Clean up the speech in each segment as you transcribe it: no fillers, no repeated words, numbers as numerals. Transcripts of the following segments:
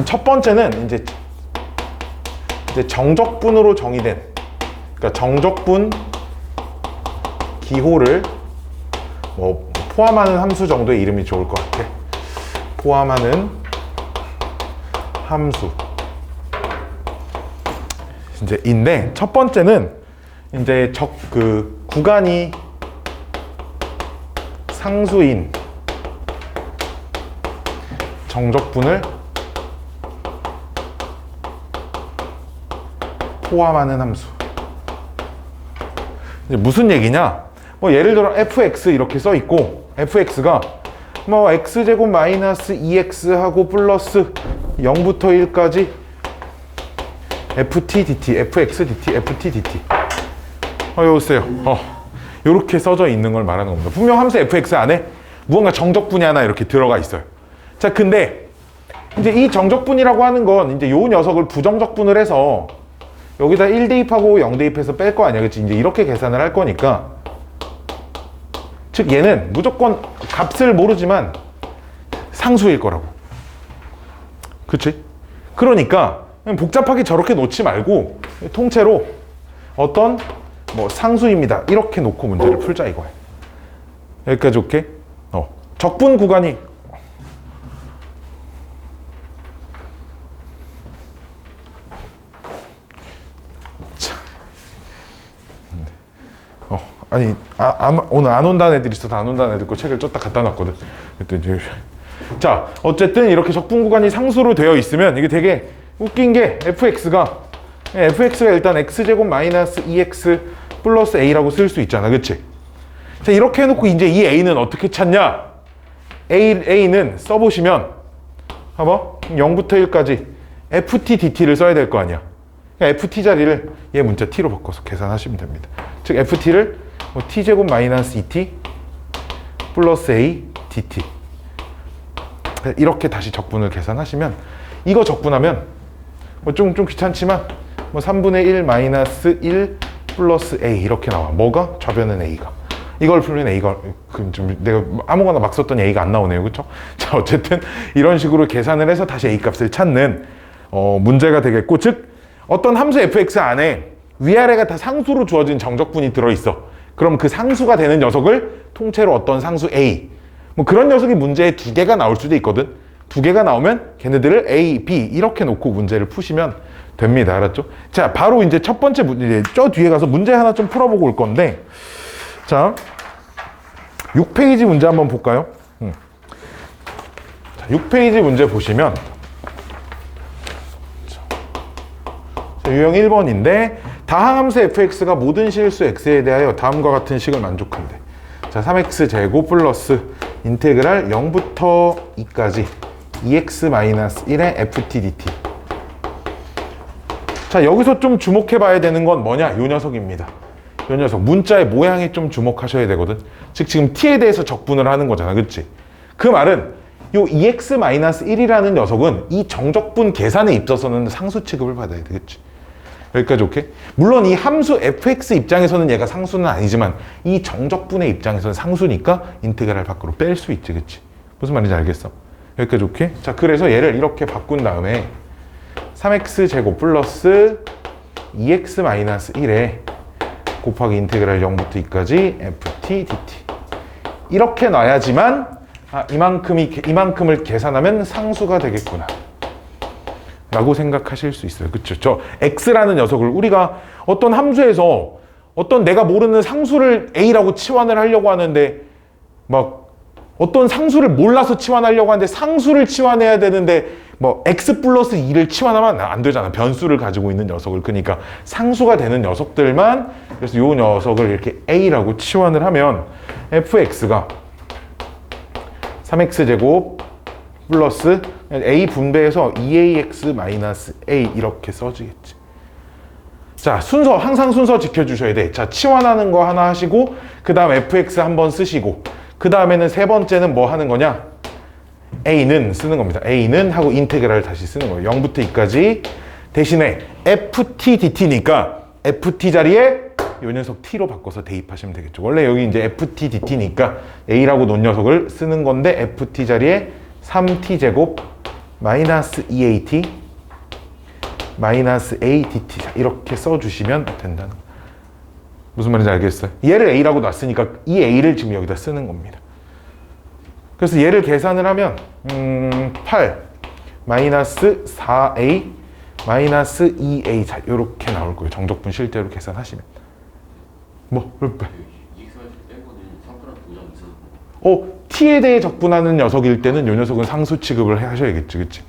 첫 번째는 이제 정적분으로 정의된, 그러니까 정적분 기호를 뭐 포함하는 함수 정도의 이름이 좋을 것 같아. 포함하는 함수. 이제 인데 첫 번째는 이제 구간이 상수인 정적분을 포함하는 함수. 이제 무슨 얘기냐? 뭐 예를 들어 fx 이렇게 써 있고 fx가 뭐 x제곱 마이너스 2x 하고 플러스 0부터 1까지 ft dt, fx dt, ft dt. 여보세요. 이렇게 써져 있는 걸 말하는 겁니다. 분명 함수 fx 안에 무언가 정적분이 하나 이렇게 들어가 있어요. 자, 근데 이제 이 정적분이라고 하는 건 이제 요 녀석을 부정적분을 해서 여기다 1 대입하고 0 대입해서 뺄 거 아니야, 그치? 이제 이렇게 계산을 할 거니까, 즉 얘는 무조건 값을 모르지만 상수일 거라고. 그치? 그러니까 복잡하게 저렇게 놓지 말고 통째로 어떤 뭐 상수입니다 이렇게 놓고 문제를 풀자 이거야. 여기까지 올게. 적분 구간이 아니 오늘 안 온다는 애들이 있어서 안 온다는 애들 거 책을 쪘다 갖다 놨거든. 자, 어쨌든 이렇게 적분 구간이 상수로 되어 있으면 이게 되게 웃긴 게 fx가 일단 x제곱 마이너스 2x 플러스 a라고 쓸 수 있잖아, 그치? 자, 이렇게 해놓고 이제 이 a는 어떻게 찾냐? a는 써보시면 봐봐, 0부터 1까지 ft dt를 써야 될 거 아니야. 그러니까 ft 자리를 얘 문자 t로 바꿔서 계산하시면 됩니다. 즉 ft를 t제곱 마이너스 2t 플러스 a dt 이렇게 다시 적분을 계산하시면, 이거 적분하면 좀 귀찮지만 3분의 1 마이너스 1 플러스 a 이렇게 나와. 뭐가? 좌변은 a가. 이걸 풀면 a가 좀 내가 아무거나 막 썼더니 a가 안 나오네요, 그렇죠? 자, 어쨌든 이런 식으로 계산을 해서 다시 a 값을 찾는 문제가 되겠고, 즉 어떤 함수 fx 안에 위아래가 다 상수로 주어진 정적분이 들어있어. 그럼 그 상수가 되는 녀석을 통째로 어떤 상수 a, 뭐 그런 녀석이 문제에 2개가 나올 수도 있거든. 2개가 나오면 걔네들을 a, b 이렇게 놓고 문제를 푸시면 됩니다. 알았죠? 자, 바로 이제 첫 번째 문제, 저 뒤에 가서 문제 하나 좀 풀어보고 올 건데, 자, 6페이지 문제 한번 볼까요? 자, 6페이지 문제 보시면 유형 1번인데 다항함수 fx가 모든 실수 x에 대하여 다음과 같은 식을 만족한대. 자, 3x제곱 플러스 인테그랄 0부터 2까지 2x-1의 ft dt. 자, 여기서 좀 주목해 봐야 되는 건 뭐냐? 요 녀석입니다. 요 녀석. 문자의 모양에 좀 주목하셔야 되거든. 즉 지금 t에 대해서 적분을 하는 거잖아, 그치? 그 말은 요 2x-1이라는 녀석은 이 정적분 계산에 있어서는 상수 취급을 받아야 되겠지. 여기까지 오케이? 물론 이 함수 fx 입장에서는 얘가 상수는 아니지만 이 정적분의 입장에서는 상수니까 인테그랄 밖으로 뺄 수 있지, 그치? 무슨 말인지 알겠어? 여기까지 오케이? 자, 그래서 얘를 이렇게 바꾼 다음에 3x제곱 플러스 2x-1에 곱하기 인테그랄 0부터 2까지 ft dt 이렇게 놔야지만 이만큼을 계산하면 상수가 되겠구나 라고 생각하실 수 있어요. 그쵸? 저 x라는 녀석을 우리가 어떤 함수에서 어떤 내가 모르는 상수를 a라고 치환을 하려고 하는데, 막 어떤 상수를 몰라서 치환하려고 하는데 상수를 치환해야 되는데 뭐 x 플러스 2를 치환하면 안 되잖아. 변수를 가지고 있는 녀석을. 그러니까 상수가 되는 녀석들만, 그래서 이 녀석을 이렇게 a라고 치환을 하면 fx가 3x제곱 플러스 a 분배해서 2ax-a 이렇게 써지겠지. 자, 순서, 항상 순서 지켜주셔야 돼. 자, 치환하는 거 하나 하시고, 그 다음 fx 한번 쓰시고, 그 다음에는 세 번째는 뭐 하는 거냐? a는 쓰는 겁니다. a는 하고 인테그랄 다시 쓰는 거예요. 0부터 2까지 대신에 ft dt니까 ft 자리에 이 녀석 t로 바꿔서 대입하시면 되겠죠. 원래 여기 이제 ft dt니까 a라고 놓은 녀석을 쓰는 건데 ft 자리에 3t제곱 마이너스 2at 마이너스 a dt. 자, 이렇게 써주시면 된다는 거예요. 무슨 말인지 알겠어요? 얘를 a라고 놨으니까 이 a를 지금 여기다 쓰는 겁니다. 그래서 얘를 계산을 하면 8 마이너스 4a 마이너스 2a. 자, 이렇게 나올 거예요. 정적분 실제로 계산하시면. 뭐? t에 대해 적분하는 녀석일 때는 이 녀석은 상수 취급을 하셔야겠지, 그치?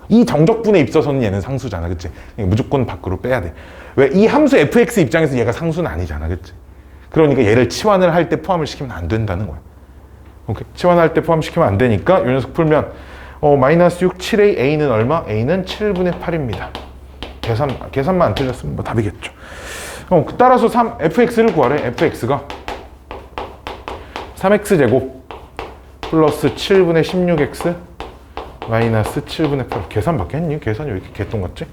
이 정적분에 있어서는 얘는 상수잖아, 그치? 무조건 밖으로 빼야 돼. 왜? 이 함수 fx 입장에서 얘가 상수는 아니잖아, 그치? 그러니까 얘를 치환을 할 때 포함을 시키면 안 된다는 거야. 오케이? 치환할 때 포함시키면 안 되니까 이 녀석 풀면 마이너스 6, 7a, a는 얼마? a는 7분의 8입니다. 계산만 안 틀렸으면 뭐 답이겠죠. 따라서 fx를 구하래. fx가 3x제곱 플러스 7분의 16x 마이너스 7분의 8. 계산밖에 했니? 계산이 왜 이렇게 개똥 같지?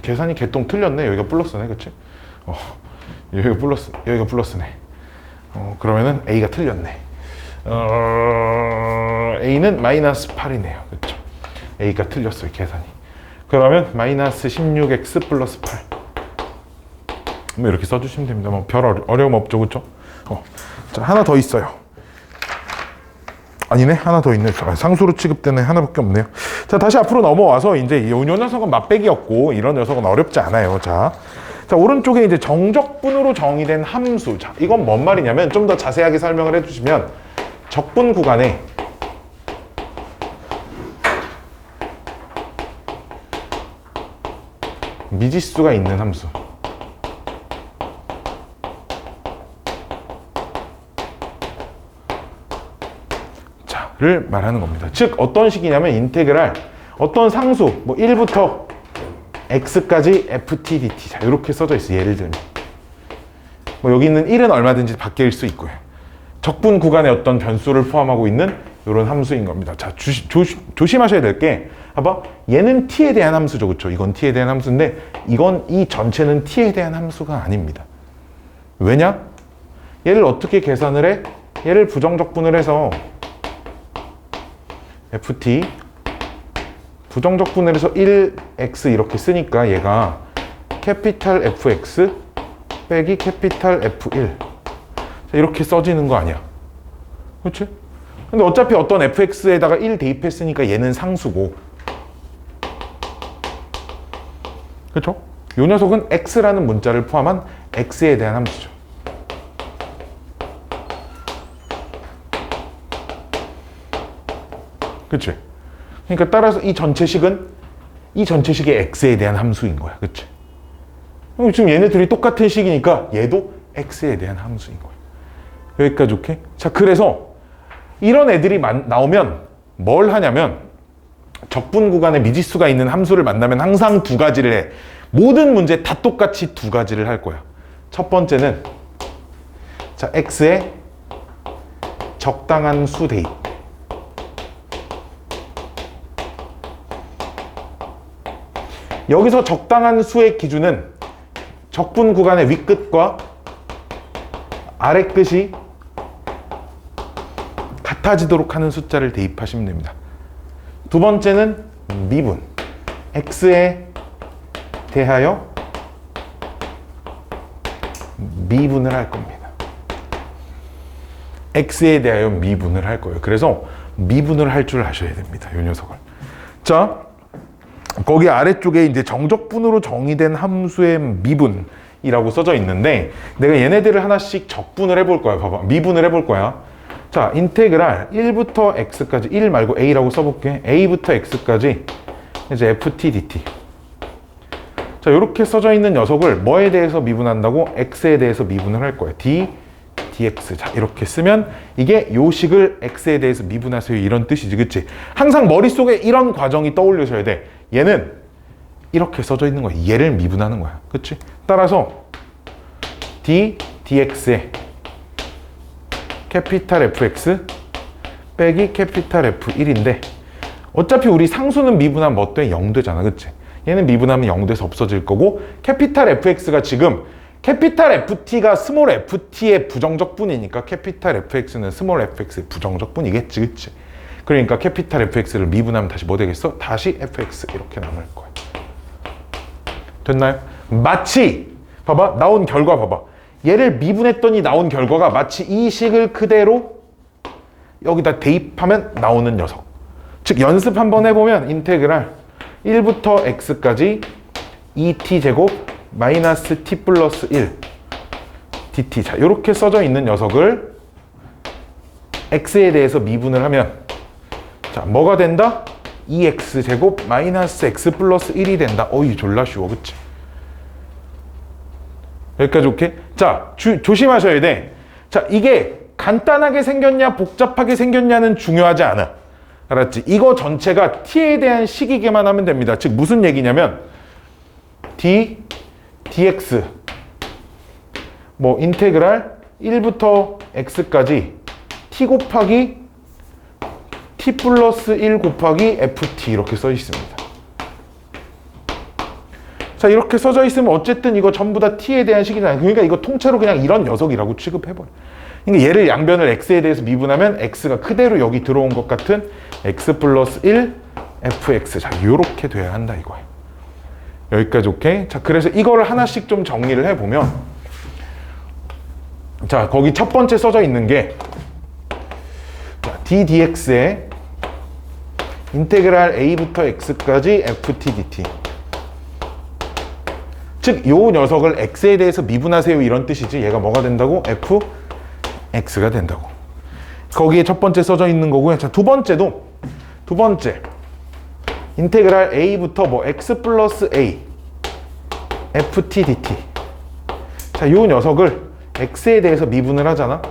계산이 개똥 틀렸네. 여기가 플러스네, 그치? 여기가 플러스네. 그러면은 a가 틀렸네. a는 마이너스 8이네요. 그쵸? a가 틀렸어요, 계산이. 그러면 마이너스 16x 플러스 8. 뭐 이렇게 써주시면 됩니다. 뭐 별 어려움 없죠, 그쵸? 자, 하나 더 있어요. 아니네, 하나 더 있네. 상수로 취급되는 하나밖에 없네요. 자, 다시 앞으로 넘어와서 이제 이 녀석은 맛배기였고 이런 녀석은 어렵지 않아요. 자, 오른쪽에 이제 정적분으로 정의된 함수. 자, 이건 뭔 말이냐면 좀 더 자세하게 설명을 해주시면 적분 구간에 미지수가 있는 함수. 를 말하는 겁니다. 즉 어떤 식이냐면 인테그랄 어떤 상수 뭐 1부터 x까지 ft dt. 자, 이렇게 써져 있어요. 예를 들면 뭐 여기 있는 1은 얼마든지 바뀔 수 있고요. 적분 구간에 어떤 변수를 포함하고 있는 이런 함수인 겁니다. 자, 조심하셔야 될 게 봐봐. 얘는 t에 대한 함수죠. 그렇죠? 이건 t에 대한 함수인데 이 전체는 t에 대한 함수가 아닙니다. 왜냐? 얘를 어떻게 계산을 해? 얘를 부정적분을 해서 ft 부정적분을 해서 1x 이렇게 쓰니까 얘가 캐피탈 fx 빼기 캐피탈 f1. 자, 이렇게 써지는 거 아니야. 그렇지? 근데 어차피 어떤 fx에다가 1 대입했으니까 얘는 상수고, 그렇죠? 이 녀석은 x라는 문자를 포함한 x에 대한 함수죠. 그치? 그러니까 따라서 이 전체식의 x에 대한 함수인 거야. 그치? 지금 얘네들이 똑같은 식이니까 얘도 x에 대한 함수인 거야. 여기까지 오케이? 자, 그래서 이런 애들이 나오면 뭘 하냐면 적분 구간에 미지수가 있는 함수를 만나면 항상 두 가지를 해. 모든 문제 다 똑같이 두 가지를 할 거야. 첫 번째는 자, x에 적당한 수 대입. 여기서 적당한 수의 기준은 적분 구간의 윗끝과 아랫끝이 같아지도록 하는 숫자를 대입하시면 됩니다. 두 번째는 미분. x에 대하여 미분을 할 겁니다. x에 대하여 미분을 할 거예요. 그래서 미분을 할 줄 아셔야 됩니다. 이 녀석을. 자, 거기 아래쪽에 이제 정적분으로 정의된 함수의 미분이라고 써져 있는데 내가 얘네들을 하나씩 적분을 해볼 거야. 봐봐. 미분을 해볼 거야. 자, 인테그랄 1부터 x까지 1 말고 a라고 써볼게. a부터 x까지 이제 ft dt. 자, 이렇게 써져 있는 녀석을 뭐에 대해서 미분한다고? x에 대해서 미분을 할 거야. dx. 자, 이렇게 쓰면 이게 요식을 x에 대해서 미분하세요. 이런 뜻이지. 그치? 항상 머릿속에 이런 과정이 떠올려셔야 돼. 얘는 이렇게 써져 있는 거야. 얘를 미분하는 거야. 그치? 따라서 dx에 캐피탈 fx 빼기 캐피탈 f1인데 어차피 우리 상수는 미분하면 뭐 돼? 0 되잖아. 그치? 얘는 미분하면 0 돼서 없어질 거고 캐피탈 fx가 지금 캐피탈 FT가 스몰 FT의 부정적분이니까 캐피탈 FX는 스몰 FX의 부정적분이겠지, 그치? 그러니까 캐피탈 FX를 미분하면 다시 뭐 되겠어? 다시 FX 이렇게 남을 거야. 됐나요? 마치 봐봐, 나온 결과 봐봐. 얘를 미분했더니 나온 결과가 마치 이 식을 그대로 여기다 대입하면 나오는 녀석. 즉 연습 한번 해보면 인테그랄 1부터 x까지 2t제곱 마이너스 t 플러스 1 dt. 자, 이렇게 써져 있는 녀석을 x에 대해서 미분을 하면 자, 뭐가 된다? 2x제곱 마이너스 x 플러스 1이 된다. 어이, 졸라 쉬워, 그치? 여기까지 오케이? 자, 조심하셔야 돼. 자, 이게 간단하게 생겼냐 복잡하게 생겼냐는 중요하지 않아. 알았지? 이거 전체가 t에 대한 식이기만 하면 됩니다. 즉 무슨 얘기냐면 dx 뭐 인테그랄 1부터 x까지 t 곱하기 t 플러스 1 곱하기 ft 이렇게 써 있습니다. 자, 이렇게 써져 있으면 어쨌든 이거 전부 다 t에 대한 식이잖아요. 그러니까 이거 통째로 그냥 이런 녀석이라고 취급해버려. 그러니까 얘를 양변을 x에 대해서 미분하면 x가 그대로 여기 들어온 것 같은 x 플러스 1 fx. 자, 요렇게 돼야 한다 이거예요. 여기까지 오케이? 자, 그래서 이거를 하나씩 좀 정리를 해보면 자, 거기 첫 번째 써져 있는 게 d dx에 인테그랄 a부터 x까지 ft dt. 즉, 요 녀석을 x에 대해서 미분하세요 이런 뜻이지. 얘가 뭐가 된다고? fx가 된다고. 거기에 첫 번째 써져 있는 거고요. 자, 두 번째 인테그랄 a부터 뭐 x 플러스 a ft dt. 자, 요 녀석을 x에 대해서 미분을 하잖아.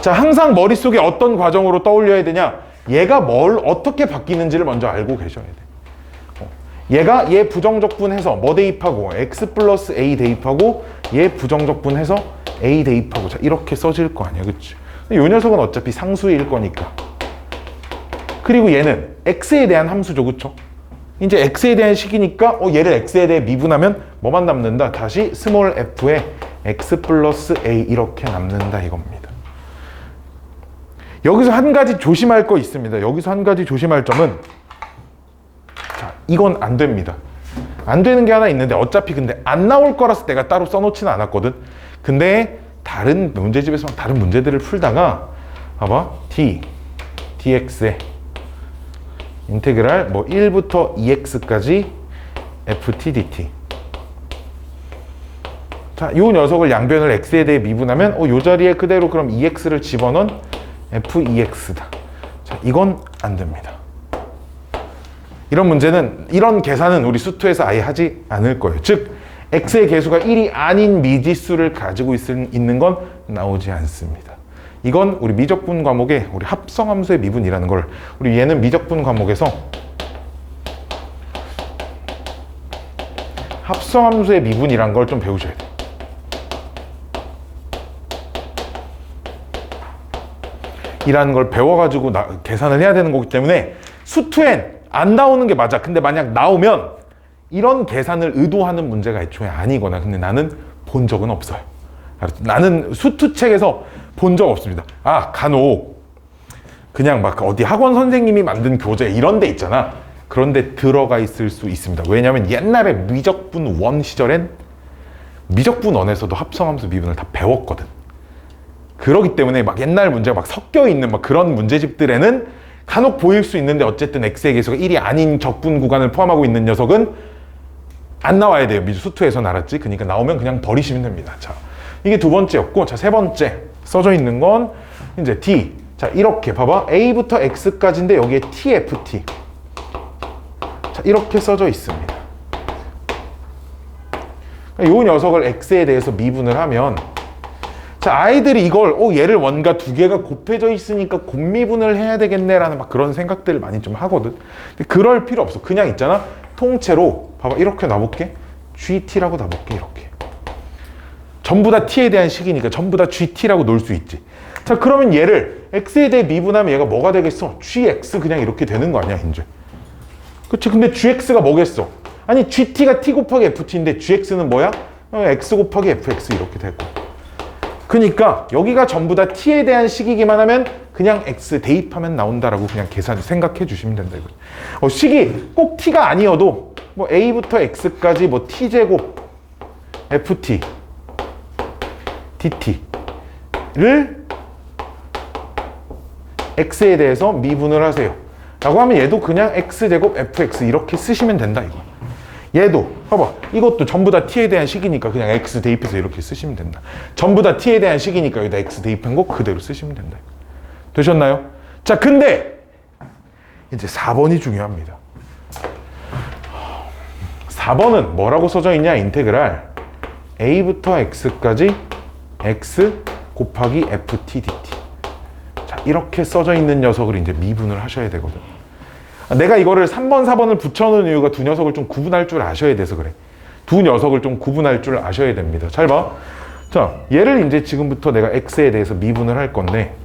자, 항상 머릿속에 어떤 과정으로 떠올려야 되냐? 얘가 뭘 어떻게 바뀌는지를 먼저 알고 계셔야 돼. 얘가 얘 부정적분해서 뭐 대입하고 x 플러스 a 대입하고 얘 부정적분해서 a 대입하고. 자, 이렇게 써질 거 아니야, 그치? 이 녀석은 어차피 상수일 거니까. 그리고 얘는 x에 대한 함수죠, 그쵸? 이제 x에 대한 식이니까 얘를 x에 대해 미분하면 뭐만 남는다? 다시 스몰 f에 x 플러스 a 이렇게 남는다 이겁니다. 여기서 한 가지 조심할 거 있습니다. 여기서 한 가지 조심할 점은 자, 이건 안 됩니다. 안 되는 게 하나 있는데 어차피 근데 안 나올 거라서 내가 따로 써놓지는 않았거든. 근데 다른 문제집에서 다른 문제들을 풀다가 봐봐. dx에 인테그랄 뭐 1부터 2x까지 ft dt. 자, 요 녀석을 양변을 x에 대해 미분하면 요 자리에 그대로 그럼 2x를 집어넣은 f2x다. 자, 이건 안 됩니다. 이런 문제는, 이런 계산은 우리 수투에서 아예 하지 않을 거예요. 즉, x의 계수가 1이 아닌 미지수를 가지고 있는 건 나오지 않습니다. 이건 우리 미적분 과목에 우리 합성함수의 미분이라는 걸, 우리 얘는 미적분 과목에서 합성함수의 미분이란 걸 좀 배우셔야 돼요. 이라는 걸 배워가지고 계산을 해야 되는 거기 때문에 수투엔 안 나오는 게 맞아. 근데 만약 나오면 이런 계산을 의도하는 문제가 애초에 아니거나, 근데 나는 본 적은 없어요. 나는 수투책에서 본 적 없습니다. 아, 간혹 그냥 막 어디 학원 선생님이 만든 교재 이런 데 있잖아. 그런데 들어가 있을 수 있습니다. 왜냐면 옛날에 미적분 1 시절엔 미적분 1에서도 합성함수 미분을 다 배웠거든. 그러기 때문에 막 옛날 문제가 막 섞여 있는 막 그런 문제집들에는 간혹 보일 수 있는데, 어쨌든 x의 계수가 1이 아닌 적분 구간을 포함하고 있는 녀석은 안 나와야 돼요. 수투에서는 알았지? 그러니까 나오면 그냥 버리시면 됩니다. 자, 이게 두 번째였고, 자, 세 번째 써져 있는 건 이제 d. 자, 이렇게 봐봐. a부터 x까지인데 여기에 tft. 자, 이렇게 써져 있습니다. 이 녀석을 x에 대해서 미분을 하면, 자, 아이들이 이걸 얘를 원과 두 개가 곱해져 있으니까 곱미분을 해야 되겠네라는 막 그런 생각들을 많이 좀 하거든. 근데 그럴 필요 없어. 그냥 있잖아. 통째로 봐봐. 이렇게 놔볼게. GT라고 놔볼게. 이렇게. 전부 다 T에 대한 식이니까 전부 다 GT라고 놓을 수 있지. 자, 그러면 얘를 X에 대해 미분하면 얘가 뭐가 되겠어? GX 그냥 이렇게 되는 거 아니야, 이제. 그치? 근데 GX가 뭐겠어? 아니, GT가 T 곱하기 FT인데 GX는 뭐야? x 곱하기 fx 이렇게 되고. 그러니까 여기가 전부 다 t에 대한 식이기만 하면 그냥 x 대입하면 나온다라고 그냥 생각해 주시면 된다 이거. 식이 꼭 t가 아니어도 뭐 a부터 x까지 뭐 t제곱 ft dt를 x에 대해서 미분을 하세요 라고 하면 얘도 그냥 x제곱 fx 이렇게 쓰시면 된다 이거. 얘도 봐봐, 이것도 전부 다 t에 대한 식이니까 그냥 x 대입해서 이렇게 쓰시면 된다. 전부 다 t에 대한 식이니까 여기다 x 대입한 거 그대로 쓰시면 된다. 되셨나요? 자, 근데 이제 4번이 중요합니다. 4번은 뭐라고 써져 있냐? 인테그랄 a부터 x까지 x 곱하기 ft dt. 자, 이렇게 써져 있는 녀석을 이제 미분을 하셔야 되거든. 내가 이거를 3번, 4번을 붙여놓은 이유가 두 녀석을 좀 구분할 줄 아셔야 돼서 그래. 두 녀석을 좀 구분할 줄 아셔야 됩니다. 잘 봐. 자, 얘를 이제 지금부터 내가 x에 대해서 미분을 할 건데,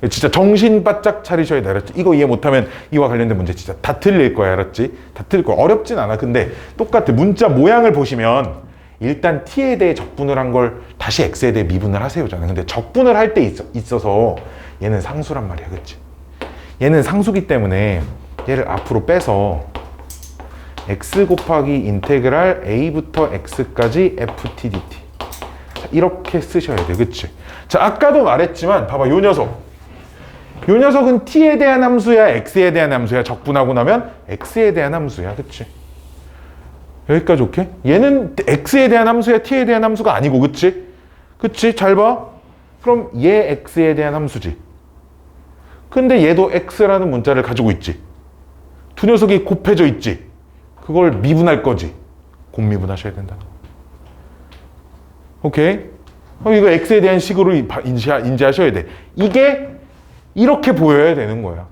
진짜 정신 바짝 차리셔야 돼. 알았지? 이거 이해 못하면 이와 관련된 문제 진짜 다 틀릴 거야. 알았지? 다 틀릴 거야. 어렵진 않아. 근데 똑같아. 문자 모양을 보시면 일단 t에 대해 적분을 한 걸 다시 x에 대해 미분을 하세요잖아. 근데 적분을 할 때 있어서 얘는 상수란 말이야. 그치? 얘는 상수기 때문에 얘를 앞으로 빼서 x 곱하기 인테그랄 a부터 x까지 ft dt. 자, 이렇게 쓰셔야 돼. 그치? 자, 아까도 말했지만 봐봐. 요 녀석은 t에 대한 함수야, x에 대한 함수야. 적분하고 나면 x에 대한 함수야. 그치? 여기까지 오케이? 얘는 x에 대한 함수야, t에 대한 함수가 아니고. 그치? 그치? 잘 봐. 그럼 얘 x에 대한 함수지. 근데 얘도 x라는 문자를 가지고 있지. 두 녀석이 곱해져 있지. 그걸 미분할 거지. 곱미분하셔야 된다. 오케이? 이거 x에 대한 식으로 인지하셔야 돼. 이게 이렇게 보여야 되는 거야.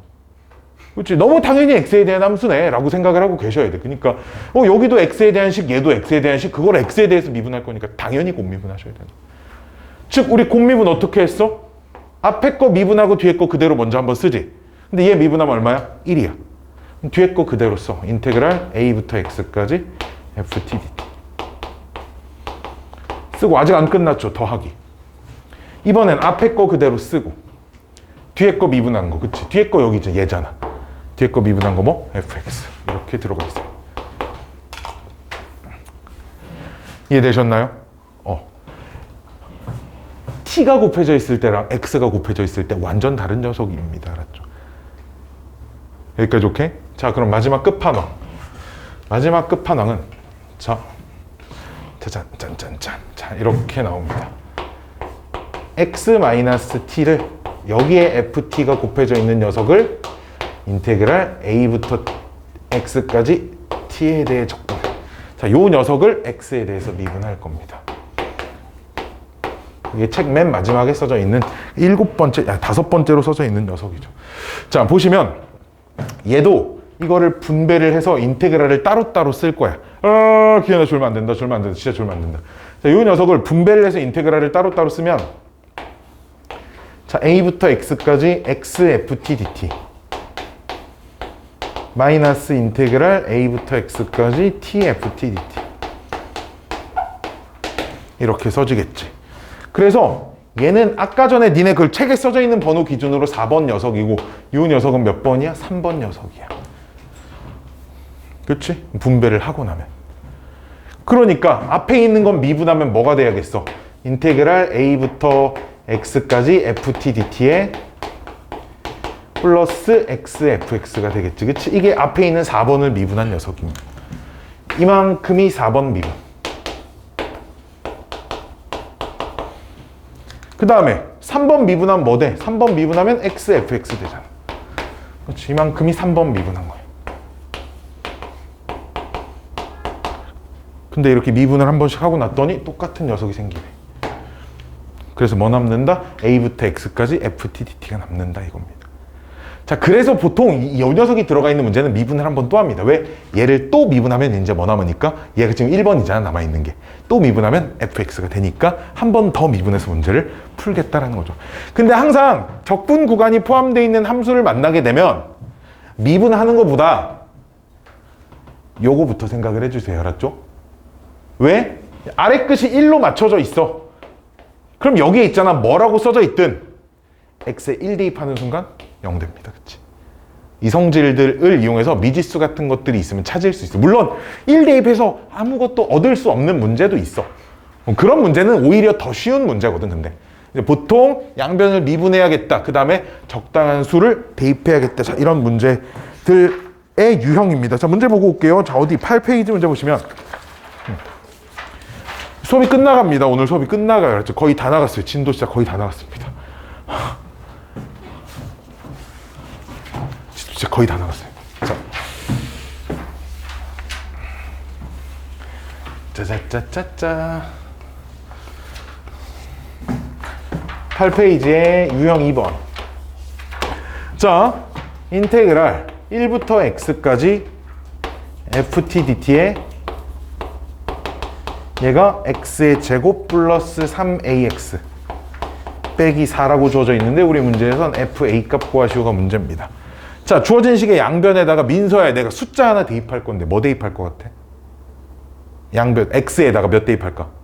그렇지? 너무 당연히 x에 대한 함수네 라고 생각을 하고 계셔야 돼. 그러니까 여기도 x에 대한 식, 얘도 x에 대한 식, 그걸 x에 대해서 미분할 거니까 당연히 곱미분하셔야 되는. 즉 우리 곱미분 어떻게 했어? 앞에 거 미분하고 뒤에 거 그대로 먼저 한번 쓰지. 근데 얘 미분하면 얼마야? 1이야. 뒤에 거 그대로 써. 인테그랄 a부터 x까지 ft dt. 쓰고 아직 안 끝났죠. 더하기. 이번엔 앞에 거 그대로 쓰고 뒤에 거 미분한 거. 그치? 뒤에 거 여기 이제 얘잖아. 뒤에 거 미분한 거 뭐? fx. 이렇게 들어가 있어요. 이해되셨나요? t가 곱해져 있을 때랑 x가 곱해져 있을 때 완전 다른 녀석입니다. 알았죠? 여기까지 오케이? 자, 그럼 마지막 끝판왕. 마지막 끝판왕은 짜잔, 짠짠짠. 자, 이렇게 나옵니다. x-t를 여기에 ft가 곱해져 있는 녀석을 인테그랄 a부터 x까지 t에 대해 적분. 자, 요 녀석을 x에 대해서 미분할 겁니다. 이게 책 맨 마지막에 써져 있는 5번째로 써져 있는 녀석이죠. 자, 보시면 얘도 이거를 분배를 해서 인테그랄을 따로따로 쓸 거야. 기현아 졸면 안 된다. 진짜 졸면 안 된다. 자, 이 녀석을 분배를 해서 인테그랄을 따로따로 쓰면 자, a부터 x까지 x ft dt 마이너스 인테그랄 a부터 x까지 t ft dt 이렇게 써지겠지. 그래서 얘는 아까 전에 니네 그 책에 써져 있는 번호 기준으로 4번 녀석이고 이 녀석은 몇 번이야? 3번 녀석이야. 그치? 분배를 하고 나면. 그러니까 앞에 있는 건 미분하면 뭐가 돼야겠어? 인테그랄 a부터 x까지 ft dt에 플러스 x fx가 되겠지. 그치? 이게 앞에 있는 4번을 미분한 녀석입니다. 이만큼이 4번 미분. 그 다음에 3번 미분하면 뭐 돼? 3번 미분하면 x, fx 되잖아. 그렇지. 이만큼이 3번 미분한 거야. 근데 이렇게 미분을 한 번씩 하고 났더니 똑같은 녀석이 생기네. 그래서 뭐 남는다? a부터 x까지 ft dt가 남는다 이겁니다. 자, 그래서 보통 이 녀석이 들어가 있는 문제는 미분을 한 번 또 합니다. 왜? 얘를 또 미분하면 이제 뭐 남으니까 얘가 지금 1번이잖아 남아있는 게. 또 미분하면 fx가 되니까 한 번 더 미분해서 문제를 풀겠다라는 거죠. 근데 항상 적분 구간이 포함되어 있는 함수를 만나게 되면 미분하는 것보다 요거부터 생각을 해주세요. 알았죠? 왜? 아래 끝이 1로 맞춰져 있어. 그럼 여기에 있잖아. 뭐라고 써져 있든 x에 1 대입하는 순간 0 됩니다. 그치? 이 성질들을 이용해서 미지수 같은 것들이 있으면 찾을 수 있어. 물론 1 대입해서 아무것도 얻을 수 없는 문제도 있어. 그런 문제는 오히려 더 쉬운 문제거든. 근데 보통 양변을 미분해야겠다. 그 다음에 적당한 수를 대입해야겠다. 자, 이런 문제들의 유형입니다. 자, 문제 보고 올게요. 자, 어디 8페이지 문제 보시면 수업이 끝나갑니다. 오늘 수업이 끝나가요. 거의 다 나갔어요. 진도 진짜 거의 다 나갔습니다. 진짜 거의 다 나갔어요. 자, 짜자짜짜짜. 8페이지에 유형 2번. 자, 인테그랄 1부터 x까지 ft dt에 얘가 x의 제곱 플러스 3ax 빼기 4라고 주어져 있는데 우리 문제에선 fa 값 구하시오가 문제입니다. 자, 주어진 식의 양변에다가 민서야 내가 숫자 하나 대입할 건데 뭐 대입할 것 같아? 양변 x에다가 몇 대입할까?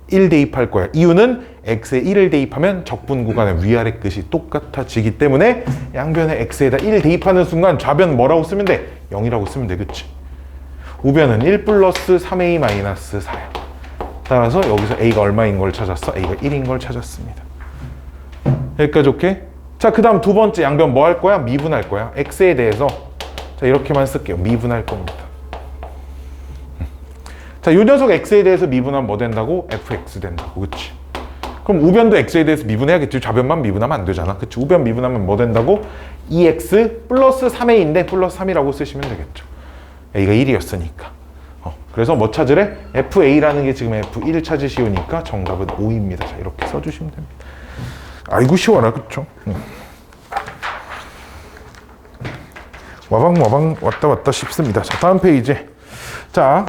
1 대입할 거야. 이유는 x에 1을 대입하면 적분 구간의 위아래 끝이 똑같아지기 때문에 양변에 x에다 1 대입하는 순간 좌변 뭐라고 쓰면 돼? 0이라고 쓰면 돼. 그치? 우변은 1 플러스 3a 마이너스 4야. 따라서 여기서 a가 얼마인 걸 찾았어? a가 1인 걸 찾았습니다. 여기까지 오케이? 자, 그 다음 두 번째 양변 뭐 할 거야? 미분할 거야. x에 대해서 자 이렇게만 쓸게요. 미분할 겁니다. 자, 이 녀석 x에 대해서 미분하면 뭐 된다고? fx 된다고. 그치? 그럼 우변도 x에 대해서 미분해야겠지. 좌변만 미분하면 안 되잖아. 그치? 우변 미분하면 뭐 된다고? 2x 플러스 3a인데 플러스 3이라고 쓰시면 되겠죠. a가 1이었으니까. 그래서 뭐 찾으래? fa라는 게 지금 f1 찾으시오니까 정답은 5입니다. 자, 이렇게 써주시면 됩니다. 아이고 쉬워라. 그쵸? 와방 왔다 갔다 쉽습니다. 자, 다음 페이지. 자,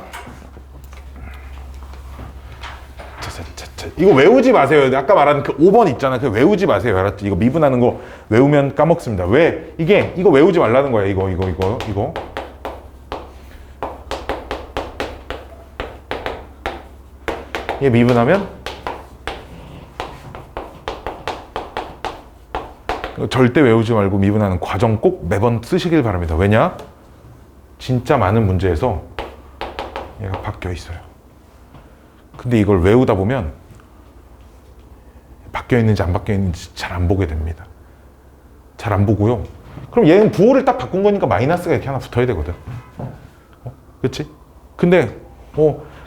이거 외우지 마세요. 아까 말한 그 5번 있잖아. 그 외우지 마세요. 알았지? 이거 미분하는 거 외우면 까먹습니다. 왜? 이거 외우지 말라는 거야. 이거. 얘 미분하면 절대 외우지 말고 미분하는 과정 꼭 매번 쓰시길 바랍니다. 왜냐? 진짜 많은 문제에서 얘가 바뀌어 있어요. 근데 이걸 외우다 보면 바뀌어 있는지 안 바뀌어 있는지 잘 안 보게 됩니다. 잘 안 보고요. 그럼 얘는 부호를 딱 바꾼 거니까 마이너스가 이렇게 하나 붙어야 되거든. 그치? 근데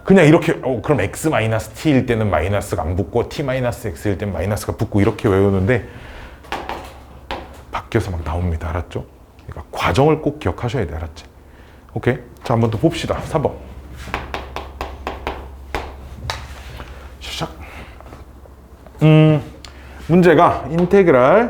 그냥 이렇게 그럼 x 마이너스 t일 때는 마이너스가 안 붙고 t 마이너스 x일 때는 마이너스가 붙고 이렇게 외우는데 바뀌어서 막 나옵니다. 알았죠? 그러니까 과정을 꼭 기억하셔야 돼. 알았지? 오케이? 자, 한 번 더 봅시다. 4번. 시작. 문제가 인테그랄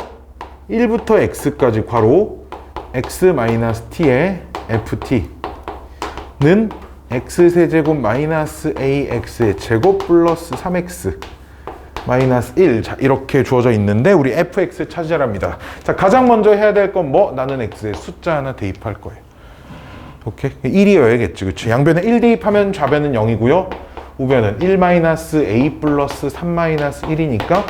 1부터 x까지 괄호 x 마이너스 t의 ft는 x세제곱 마이너스 ax의 제곱 플러스 3x 마이너스 1. 자, 이렇게 주어져 있는데 우리 fx 찾으랍니다. 자, 가장 먼저 해야 될 건 뭐? 나는 x에 숫자 하나 대입할 거예요. 오케이? 1이어야겠지. 그치? 양변에 1 대입하면 좌변은 0이고요. 우변은 1 마이너스 a 플러스 3 마이너스 1이니까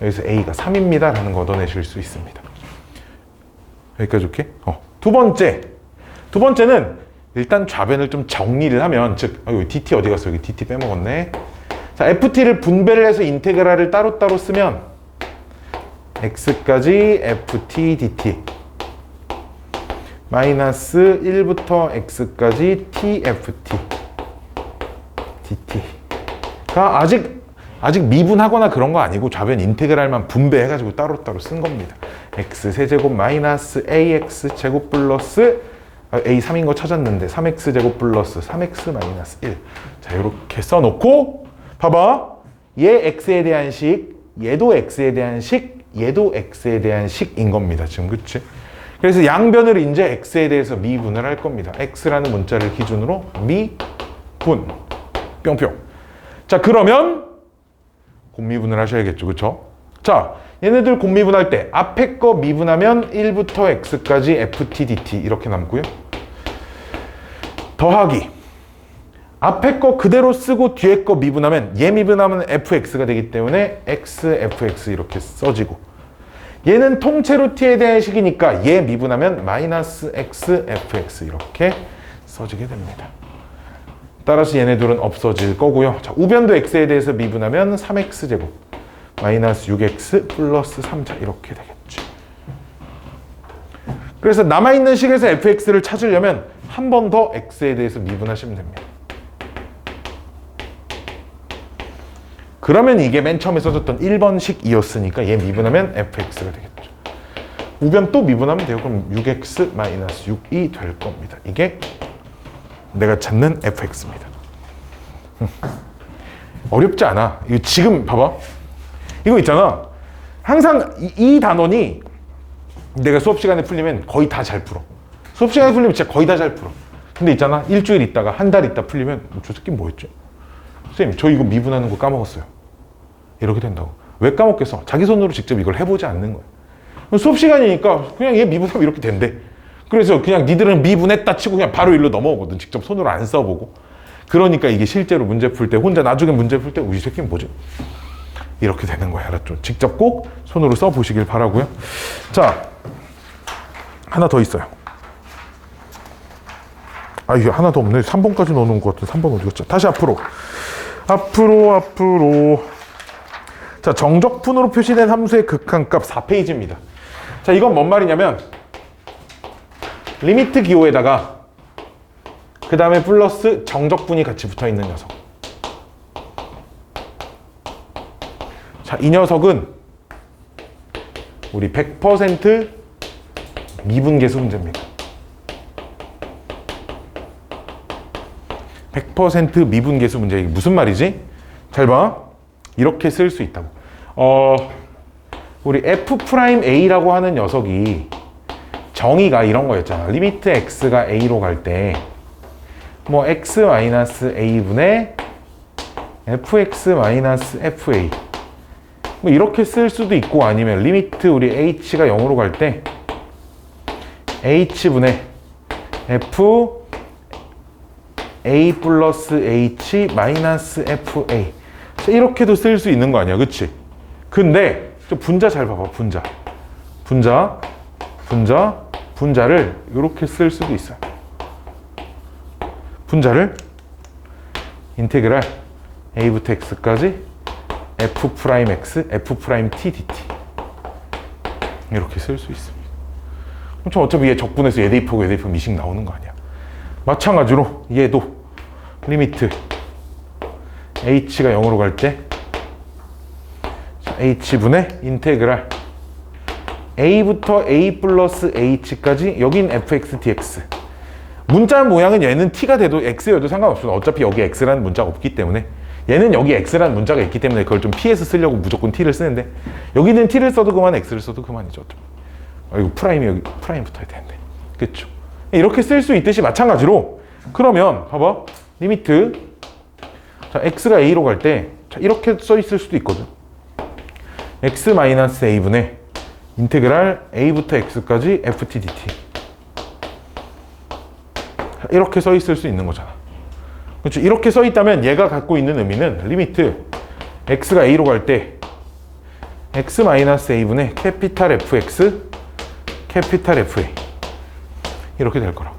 여기서 a가 3입니다. 라는 거 얻어내실 수 있습니다. 여기까지 오케이? 두 번째는 일단 좌변을 좀 정리를 하면, 즉, 여기 dt 어디 갔어? 여기 dt 빼먹었네. 자, ft를 분배를 해서 인테그랄을 따로따로 쓰면 x까지 ft dt 마이너스 1부터 x까지 tft dt가 아직 미분하거나 그런 거 아니고 좌변 인테그랄만 분배해가지고 따로따로 쓴 겁니다. x 세제곱 마이너스 ax 제곱 플러스 a 3인 거 찾았는데 3x 제곱 플러스 3x 마이너스 1. 자, 이렇게 써놓고 봐봐. 얘 x에 대한 식, 얘도 x에 대한 식, 얘도 x에 대한 식인 겁니다. 지금 그치? 그래서 양변을 이제 x에 대해서 미분을 할 겁니다. x라는 문자를 기준으로 미분 뿅뿅. 자, 그러면 곱미분을 하셔야겠죠. 그쵸? 자, 얘네들 곱미분할 때 앞에 거 미분하면 1부터 x까지 ft dt 이렇게 남고요. 더하기 앞에 거 그대로 쓰고 뒤에 거 미분하면 얘 미분하면 fx가 되기 때문에 xfx 이렇게 써지고, 얘는 통째로 t에 대한 식이니까 얘 미분하면 마이너스 xfx 이렇게 써지게 됩니다. 따라서 얘네들은 없어질 거고요. 자, 우변도 x에 대해서 미분하면 3x제곱 마이너스 6x 플러스 3자 이렇게 되겠죠. 그래서 남아있는 식에서 fx를 찾으려면 한 번 더 x에 대해서 미분하시면 됩니다. 그러면 이게 맨 처음에 써줬던 1번식이었으니까 얘 미분하면 fx가 되겠죠. 우변 또 미분하면 돼요. 그럼 6x 마이너스 6이 될 겁니다. 이게 내가 찾는 fx입니다. 어렵지 않아. 이거 지금 봐봐. 이거 있잖아. 항상 이 단원이 내가 수업 시간에 풀리면 거의 다 잘 풀어. 수업 시간에 풀리면 진짜 거의 다 잘 풀어. 근데 있잖아. 일주일 있다가 한 달 있다 풀리면 저 새끼 뭐였지? 선생님 저 이거 미분하는 거 까먹었어요. 이렇게 된다고. 왜 까먹겠어? 자기 손으로 직접 이걸 해보지 않는 거야. 수업 시간이니까 그냥 얘 미분하면 이렇게 된대. 그래서 그냥 니들은 미분했다 치고 그냥 바로 일로 넘어오거든. 직접 손으로 안 써보고. 그러니까 이게 실제로 문제 풀 때 혼자 나중에 문제 풀 때 이 새끼는 뭐지? 이렇게 되는 거야. 알았죠? 직접 꼭 손으로 써보시길 바라고요. 자, 하나 더 있어요. 아, 이게 하나 더 없네. 3번까지 넣어놓은 것 같은데 3번 어디 갔죠? 다시 앞으로. 앞으로. 자, 정적분으로 표시된 함수의 극한값 4페이지입니다. 자, 이건 뭔 말이냐면 리미트 기호에다가 그 다음에 플러스 정적분이 같이 붙어있는 녀석. 자, 이 녀석은 우리 100% 미분계수 문제입니다. 100% 미분계수 문제. 이게 무슨 말이지? 잘 봐. 이렇게 쓸 수 있다고. 우리 f'A라고 하는 녀석이 정의가 이런 거였잖아. 리미트 x가 a로 갈 때 뭐 x-a분의 fx-fa 뭐 이렇게 쓸 수도 있고, 아니면 리미트 우리 h가 0으로 갈 때 h분의 f a 플러스 h 마이너스 fa 이렇게도 쓸 수 있는 거 아니야, 그치? 근데 분자 잘 봐봐. 분자를 이렇게 쓸 수도 있어요. 분자를 인테그랄 a부터 x까지 f'x, f't dt 이렇게 쓸 수 있습니다. 그럼 어차피 얘 적분해서 얘 대입하고 얘 대입하면 미식 나오는 거 아니야. 마찬가지로 얘도 리미트 h가 0으로 갈 때 h분의 인테그랄 a부터 a 플러스 h까지 여긴 fx dx. 문자 모양은 얘는 t가 돼도 x여도 상관없어. 어차피 여기 x라는 문자가 없기 때문에. 얘는 여기 x라는 문자가 있기 때문에 그걸 좀 피해서 쓰려고 무조건 t를 쓰는데, 여기는 t를 써도 그만, x를 써도 그만이죠. 이거 프라임이 여기 프라임 붙어야 되는데, 그렇죠? 이렇게 쓸 수 있듯이 마찬가지로, 그러면 봐봐. 리미트 자, x가 a로 갈 때 이렇게 써 있을 수도 있거든. x-a분의 인테그랄 a부터 x까지 ft dt 이렇게 써 있을 수 있는 거잖아. 그렇죠? 이렇게 써 있다면 얘가 갖고 있는 의미는 리미트 x가 a로 갈 때 x-a분의 캐피탈 fx 캐피탈 fa 이렇게 될 거라고.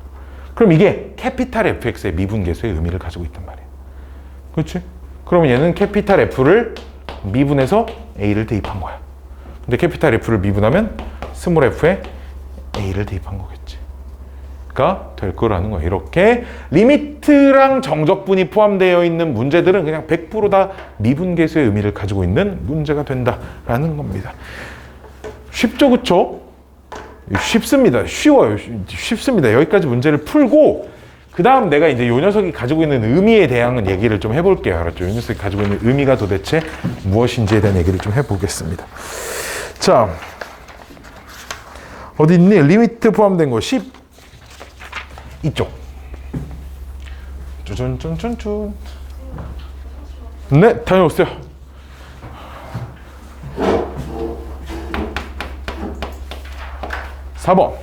그럼 이게 캐피탈 fx의 미분계수의 의미를 가지고 있단 말이야. 그렇지? 그러면 얘는 캐피탈 f를 미분해서 a를 대입한 거야. 근데 캐피탈 f를 미분하면 스몰 f에 a를 대입한 거겠지. 가 될 거라는 거예요. 이렇게 리미트랑 정적분이 포함되어 있는 문제들은 그냥 100% 다 미분계수의 의미를 가지고 있는 문제가 된다라는 겁니다. 쉽죠, 그쵸? 쉽습니다. 쉬워요. 쉽습니다. 여기까지 문제를 풀고 그 다음 내가 이제 요 녀석이 가지고 있는 의미에 대한 얘기를 좀 해볼게요. 알았죠? 요 녀석이 가지고 있는 의미가 도대체 무엇인지에 대한 얘기를 좀 해보겠습니다. 자, 어디 있니? 리미트 포함된 거 10 이쪽. 쭈쭈쭈쭈쭈. 네, 다녀오세요. (4번)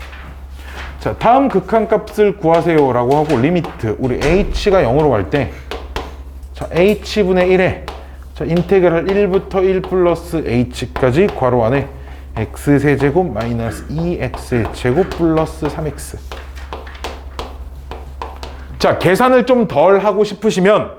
자, 다음 극한값을 구하세요라고 하고 리미트 우리 h가 0으로 갈 때 자, h분의 1에 자, 인테그랄 1부터 1 플러스 h까지 괄호 안에 x세제곱 마이너스 2x제곱 플러스 3x. 자, 계산을 좀 덜 하고 싶으시면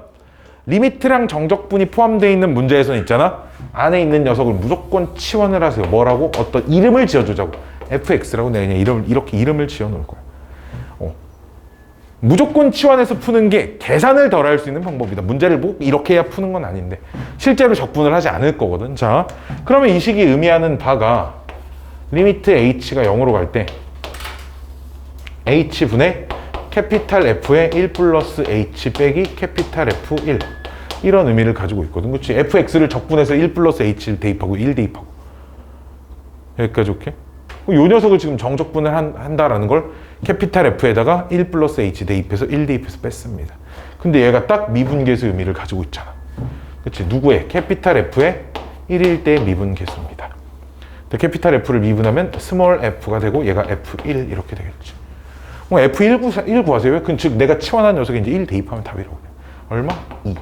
리미트랑 정적분이 포함되어 있는 문제에서는 있잖아. 안에 있는 녀석을 무조건 치환을 하세요. 뭐라고? 어떤 이름을 지어주자고. fx라고 내가 그냥 이렇게 이름을 지어놓을 거야. 무조건 치환해서 푸는 게 계산을 덜 할 수 있는 방법이다. 문제를 뭐 이렇게 해야 푸는 건 아닌데 실제로 적분을 하지 않을 거거든. 자, 그러면 이 식이 의미하는 바가 리미트 h가 0으로 갈 때 h분의 캐피탈 F의 1 플러스 h 빼기 캐피탈 F1 이런 의미를 가지고 있거든. 그렇지? fx를 적분해서 1 플러스 h를 대입하고 1 대입하고 여기까지 오케이? 이 녀석을 지금 정적분을 한다라는 걸 캐피탈 F에다가 1 플러스 h 대입해서 1 대입해서 뺐습니다. 근데 얘가 딱 미분계수 의미를 가지고 있잖아. 그치? 누구의? 캐피탈 F의 1일 때의 미분계수입니다. 캐피탈 F를 미분하면 스몰 f가 되고 얘가 F1 이렇게 되겠지. F1 구하세요. 즉 내가 치환한 녀석에 이제 1 대입하면 답이라고. 얼마? 2.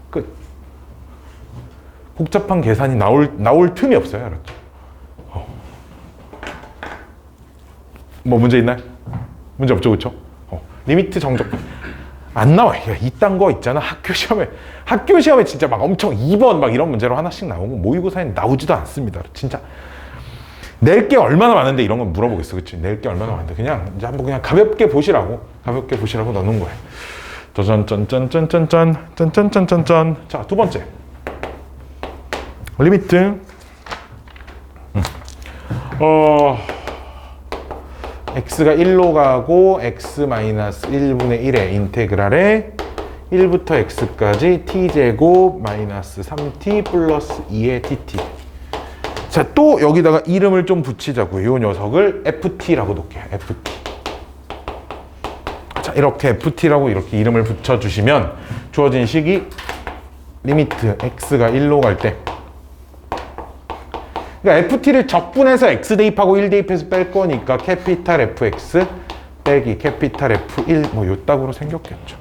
끝. 복잡한 계산이 나올 틈이 없어요. 알았죠? 뭐 문제 있나요? 문제 없죠, 그렇죠? 리미트 정적 안 나와. 이딴 거 있잖아. 학교 시험에 진짜 막 엄청 2번 막 이런 문제로 하나씩 나오고 모의고사에 나오지도 않습니다. 진짜 낼 게 얼마나 많은데 이런 건 물어보겠어, 그렇지? 낼 게 얼마나 많은데 그냥 이제 한번 그냥 가볍게 보시라고 넣는 거예요. 짠짠짠짠짠짠짠짠짠짠짠. 자, 두 번째 리미트 x가 1로 가고 x-1분의 1의 인테그랄에 1부터 x까지 t제곱 마이너스 3t 플러스 2의 dt. 자, 또 여기다가 이름을 좀 붙이자고요. 이 녀석을 ft라고 놓을게요. ft. 자, 이렇게 ft라고 이렇게 이름을 붙여주시면 주어진 식이 리미트 x가 1로 갈 때 그러니까 ft를 적분해서 x 대입하고 1 대입해서 뺄 거니까 캐피탈 fx 빼기 캐피탈 f1 뭐 요따구로 생겼겠죠.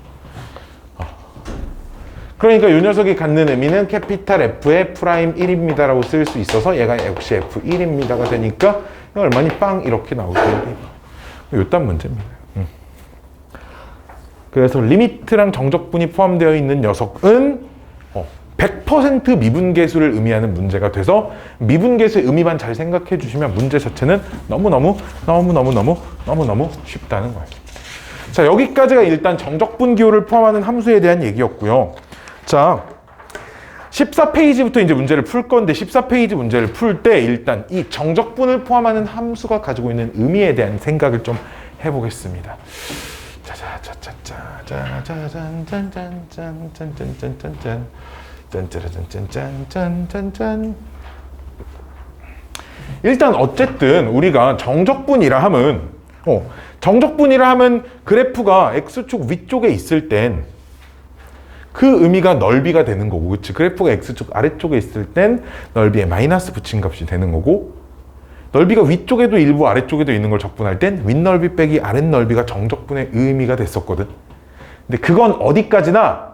그러니까 이 녀석이 갖는 의미는 캐피탈 f의 프라임 1입니다 라고 쓸 수 있어서 얘가 역시 f1입니다가 되니까 얼마니 빵 이렇게 나오겠네요. 요딴 문제입니다. 그래서 리미트랑 정적분이 포함되어 있는 녀석은 100% 미분계수를 의미하는 문제가 돼서 미분계수의 의미만 잘 생각해 주시면 문제 자체는 너무너무 쉽다는 거예요. 자, 여기까지가 일단 정적분 기호를 포함하는 함수에 대한 얘기였고요. 자, 14페이지부터 이제 문제를 풀 건데 14페이지 문제를 풀 때 일단 이 정적분을 포함하는 함수가 가지고 있는 의미에 대한 생각을 좀 해보겠습니다. 짜자자자자자자잔짠짠짠짠짠짠짠짠짠 짠짜라짠짠짠짠짠짠. 일단 어쨌든 우리가 정적분이라 하면 그래프가 x축 위쪽에 있을 땐 그 의미가 넓이가 되는 거고, 그치? 그래프가 x축 아래쪽에 있을 땐 넓이에 마이너스 붙인 값이 되는 거고, 넓이가 위쪽에도 일부 아래쪽에도 있는 걸 적분할 땐 윗넓이 빼기 아랫넓이가 정적분의 의미가 됐었거든. 근데 그건 어디까지나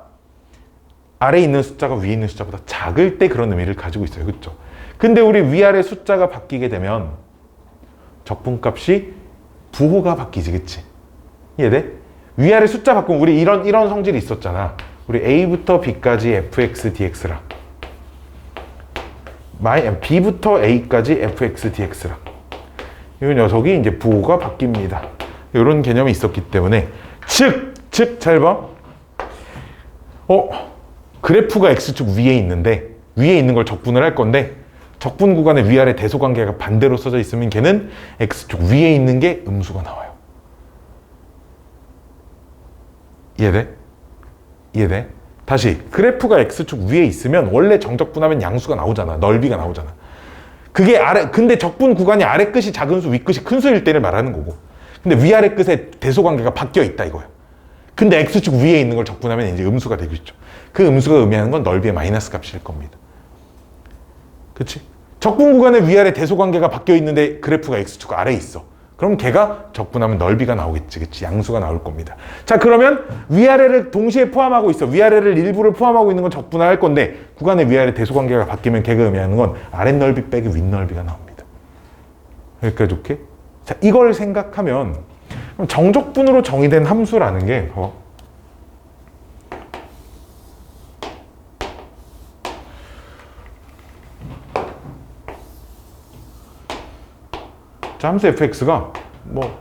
아래에 있는 숫자가 위에 있는 숫자보다 작을 때 그런 의미를 가지고 있어요. 그렇죠? 근데 우리 위아래 숫자가 바뀌게 되면 적분값이 부호가 바뀌지. 그치? 이해돼? 위아래 숫자 바꾸면 우리 이런 성질이 있었잖아. 우리 a부터 b까지 fx dx랑 b부터 a까지 fx dx랑 이 녀석이 이제 부호가 바뀝니다. 이런 개념이 있었기 때문에 즉 잘 봐. 그래프가 x축 위에 있는데 위에 있는 걸 적분을 할 건데 적분 구간의 위아래 대소 관계가 반대로 써져 있으면 걔는 x축 위에 있는 게 음수가 나와요. 이해돼? 다시 그래프가 x축 위에 있으면 원래 정적분하면 양수가 나오잖아. 넓이가 나오잖아. 그게 근데 적분 구간이 아래 끝이 작은 수, 위 끝이 큰 수일 때를 말하는 거고. 근데 위아래 끝에 대소 관계가 바뀌어 있다 이거야. 근데 x축 위에 있는 걸 적분하면 이제 음수가 되겠죠. 그 음수가 의미하는 건 넓이의 마이너스 값일 겁니다. 그치? 적분 구간의 위아래 대소 관계가 바뀌어 있는데 그래프가 x축 아래에 있어. 그럼 걔가 적분하면 넓이가 나오겠지. 그치? 양수가 나올 겁니다. 자, 그러면 위아래를 동시에 포함하고 있어. 위아래를 일부를 포함하고 있는 건 적분할 건데 구간의 위아래 대소관계가 바뀌면 걔가 의미하는 건 아랫넓이 빼기 윗넓이가 나옵니다. 여기까지 오케이? 자, 이걸 생각하면 그럼 정적분으로 정의된 함수라는 게 자, 함수 fx가 뭐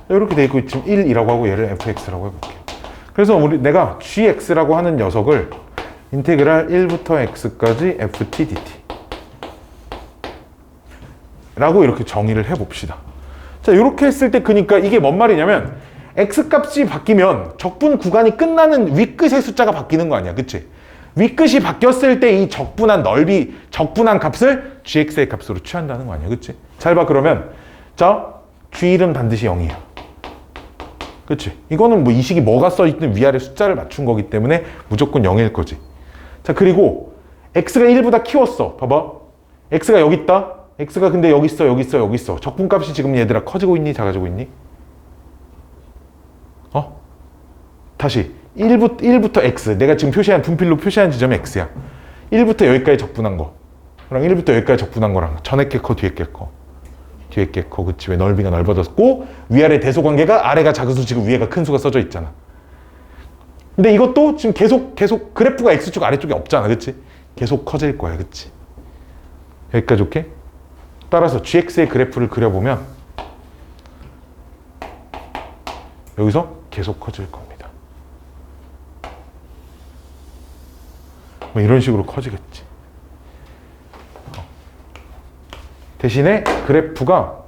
이렇게 돼 있고 지금 1이라고 하고 얘를 fx라고 해볼게요. 그래서 내가 gx라고 하는 녀석을 인테그랄 1부터 x까지 ft dt 라고 이렇게 정의를 해봅시다. 자, 이렇게 했을 때 그러니까 이게 뭔 말이냐면 x값이 바뀌면 적분 구간이 끝나는 윗끝의 숫자가 바뀌는 거 아니야, 그치? 윗끝이 바뀌었을 때 이 적분한 넓이, 적분한 값을 gx의 값으로 취한다는 거 아니야, 그치? 잘 봐, 그러면 자, g1은 반드시 0이야. 그치? 이거는 뭐 이 식이 뭐가 써있든 위아래 숫자를 맞춘 거기 때문에 무조건 0일 거지. 자, 그리고 x가 1보다 키웠어. 봐봐. x가 여기 있다. x가 근데 여기 있어, 여기 있어, 여기 있어. 적분값이 지금 얘들아 커지고 있니? 작아지고 있니? 다시 1부터 x. 내가 지금 표시한 분필로 표시한 지점이 x야. 1부터 여기까지 적분한 거. 그럼 1부터 여기까지 적분한 거랑 전에 게 커, 뒤에 게 커. 뒤에 게 커. 그치? 왜 넓이가 넓어졌고 위아래 대소관계가 아래가 작은 수 지금 위에가 큰 수가 써져 있잖아. 근데 이것도 지금 계속 그래프가 x축 아래쪽에 없잖아. 그치? 계속 커질 거야. 그치? 여기까지 오케이? 따라서 gx의 그래프를 그려보면 여기서 계속 커질 겁니다. 뭐 이런 식으로 커지겠지. 대신에 그래프가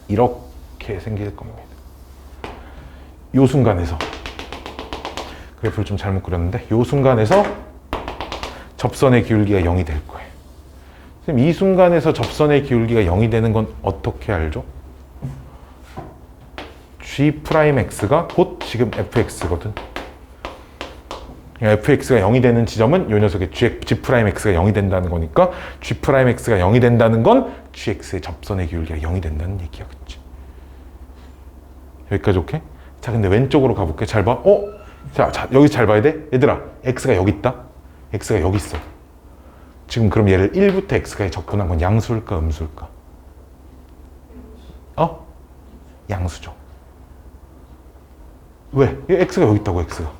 이렇게 생길 겁니다. 이 순간에서 그래프를 좀 잘못 그렸는데 이 순간에서 접선의 기울기가 0이 될 거예요. 선생님, 이 순간에서 접선의 기울기가 0이 되는 건 어떻게 알죠? g'x가 곧 지금 fx거든. fx가 0이 되는 지점은 이 녀석의 g'x가 0이 된다는 거니까 g'x가 0이 된다는 건 gx의 접선의 기울기가 0이 된다는 얘기야. 그치? 여기까지 오케이? 자, 근데 왼쪽으로 가볼게. 잘 봐. 자, 여기 잘 봐야 돼. 얘들아, x가 여기 있다. x가 여기 있어. 지금 그럼 얘를 1부터 x까지 적분한 건 양수일까, 음수일까? 양수죠. 왜? x가 여기 있다고, x가.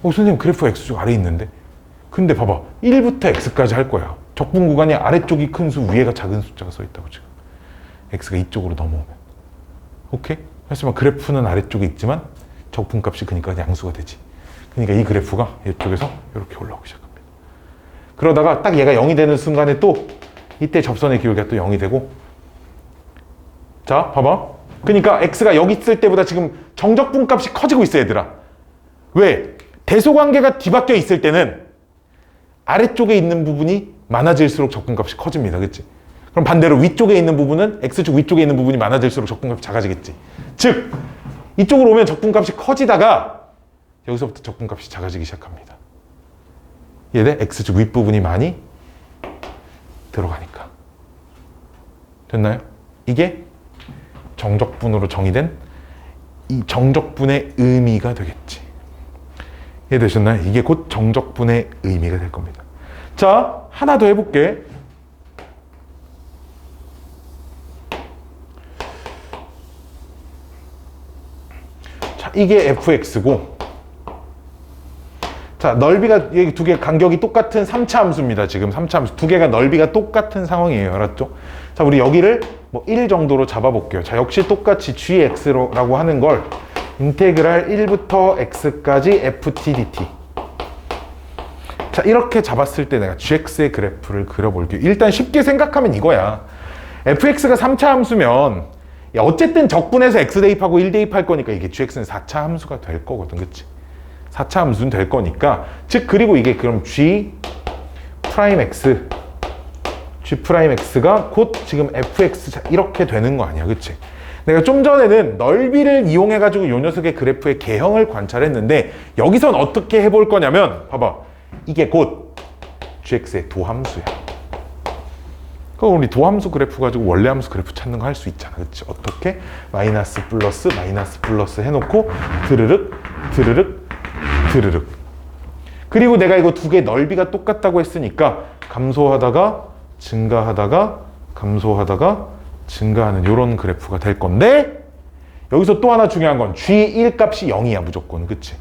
선생님, 그래프가 x축 아래에 있는데? 근데 봐봐. 1부터 x까지 할 거야. 적분 구간이 아래쪽이 큰 수, 위에가 작은 숫자가 써 있다고, 지금. x가 이쪽으로 넘어오면. 오케이? 하지만 그래프는 아래쪽에 있지만 적분값이 그러니까 양수가 되지. 그러니까 이 그래프가 이쪽에서 이렇게 올라오기 시작합니다. 그러다가 딱 얘가 0이 되는 순간에 또 이때 접선의 기울기가 또 0이 되고, 자, 봐봐. 그러니까 x가 여기 있을 때보다 지금 정적분 값이 커지고 있어, 얘들아. 왜? 대소관계가 뒤바뀌어 있을 때는 아래쪽에 있는 부분이 많아질수록 적분값이 커집니다. 그치? 그럼 반대로 위쪽에 있는 부분은 x축 위쪽에 있는 부분이 많아질수록 적분값이 작아지겠지. 즉 이쪽으로 오면 적분값이 커지다가 여기서부터 적분값이 작아지기 시작합니다. 얘네 x축 윗부분이 많이 들어가니까. 됐나요? 이게 정적분으로 정의된 이 정적분의 의미가 되겠지. 이해되셨나요? 이게 곧 정적분의 의미가 될 겁니다. 자, 하나 더 해볼게. 자, 이게 fx고, 자, 넓이가 이 두 개 간격이 똑같은 3차 함수입니다. 지금 3차 함수 두 개가 넓이가 똑같은 상황이에요. 알았죠? 자, 우리 여기를 뭐 1 정도로 잡아볼게요. 자, 역시 똑같이 gx라고 하는 걸 인테그랄 1부터 x까지 ft dt. 자, 이렇게 잡았을 때 내가 gx의 그래프를 그려볼게요. 일단 쉽게 생각하면 이거야. fx가 3차 함수면 어쨌든 적분해서 x 대입하고 1 대입할 거니까 이게 gx는 4차 함수가 될 거거든. 그치? 4차 함수는 될 거니까, 즉 그리고 이게 그럼 g'x가 곧 지금 fx 이렇게 되는 거 아니야. 그치? 내가 좀 전에는 넓이를 이용해가지고 요 녀석의 그래프의 개형을 관찰했는데 여기선 어떻게 해볼 거냐면 봐봐. 이게 곧 gx의 도함수야. 그럼 우리 도함수 그래프 가지고 원래 함수 그래프 찾는 거 할 수 있잖아. 그치? 어떻게? 마이너스 플러스 해놓고 드르륵 드르륵 드르륵. 그리고 내가 이거 두 개 넓이가 똑같다고 했으니까 감소하다가 증가하다가 감소하다가 증가하는 이런 그래프가 될 건데, 여기서 또 하나 중요한 건 G1 값이 0이야 무조건. 그치?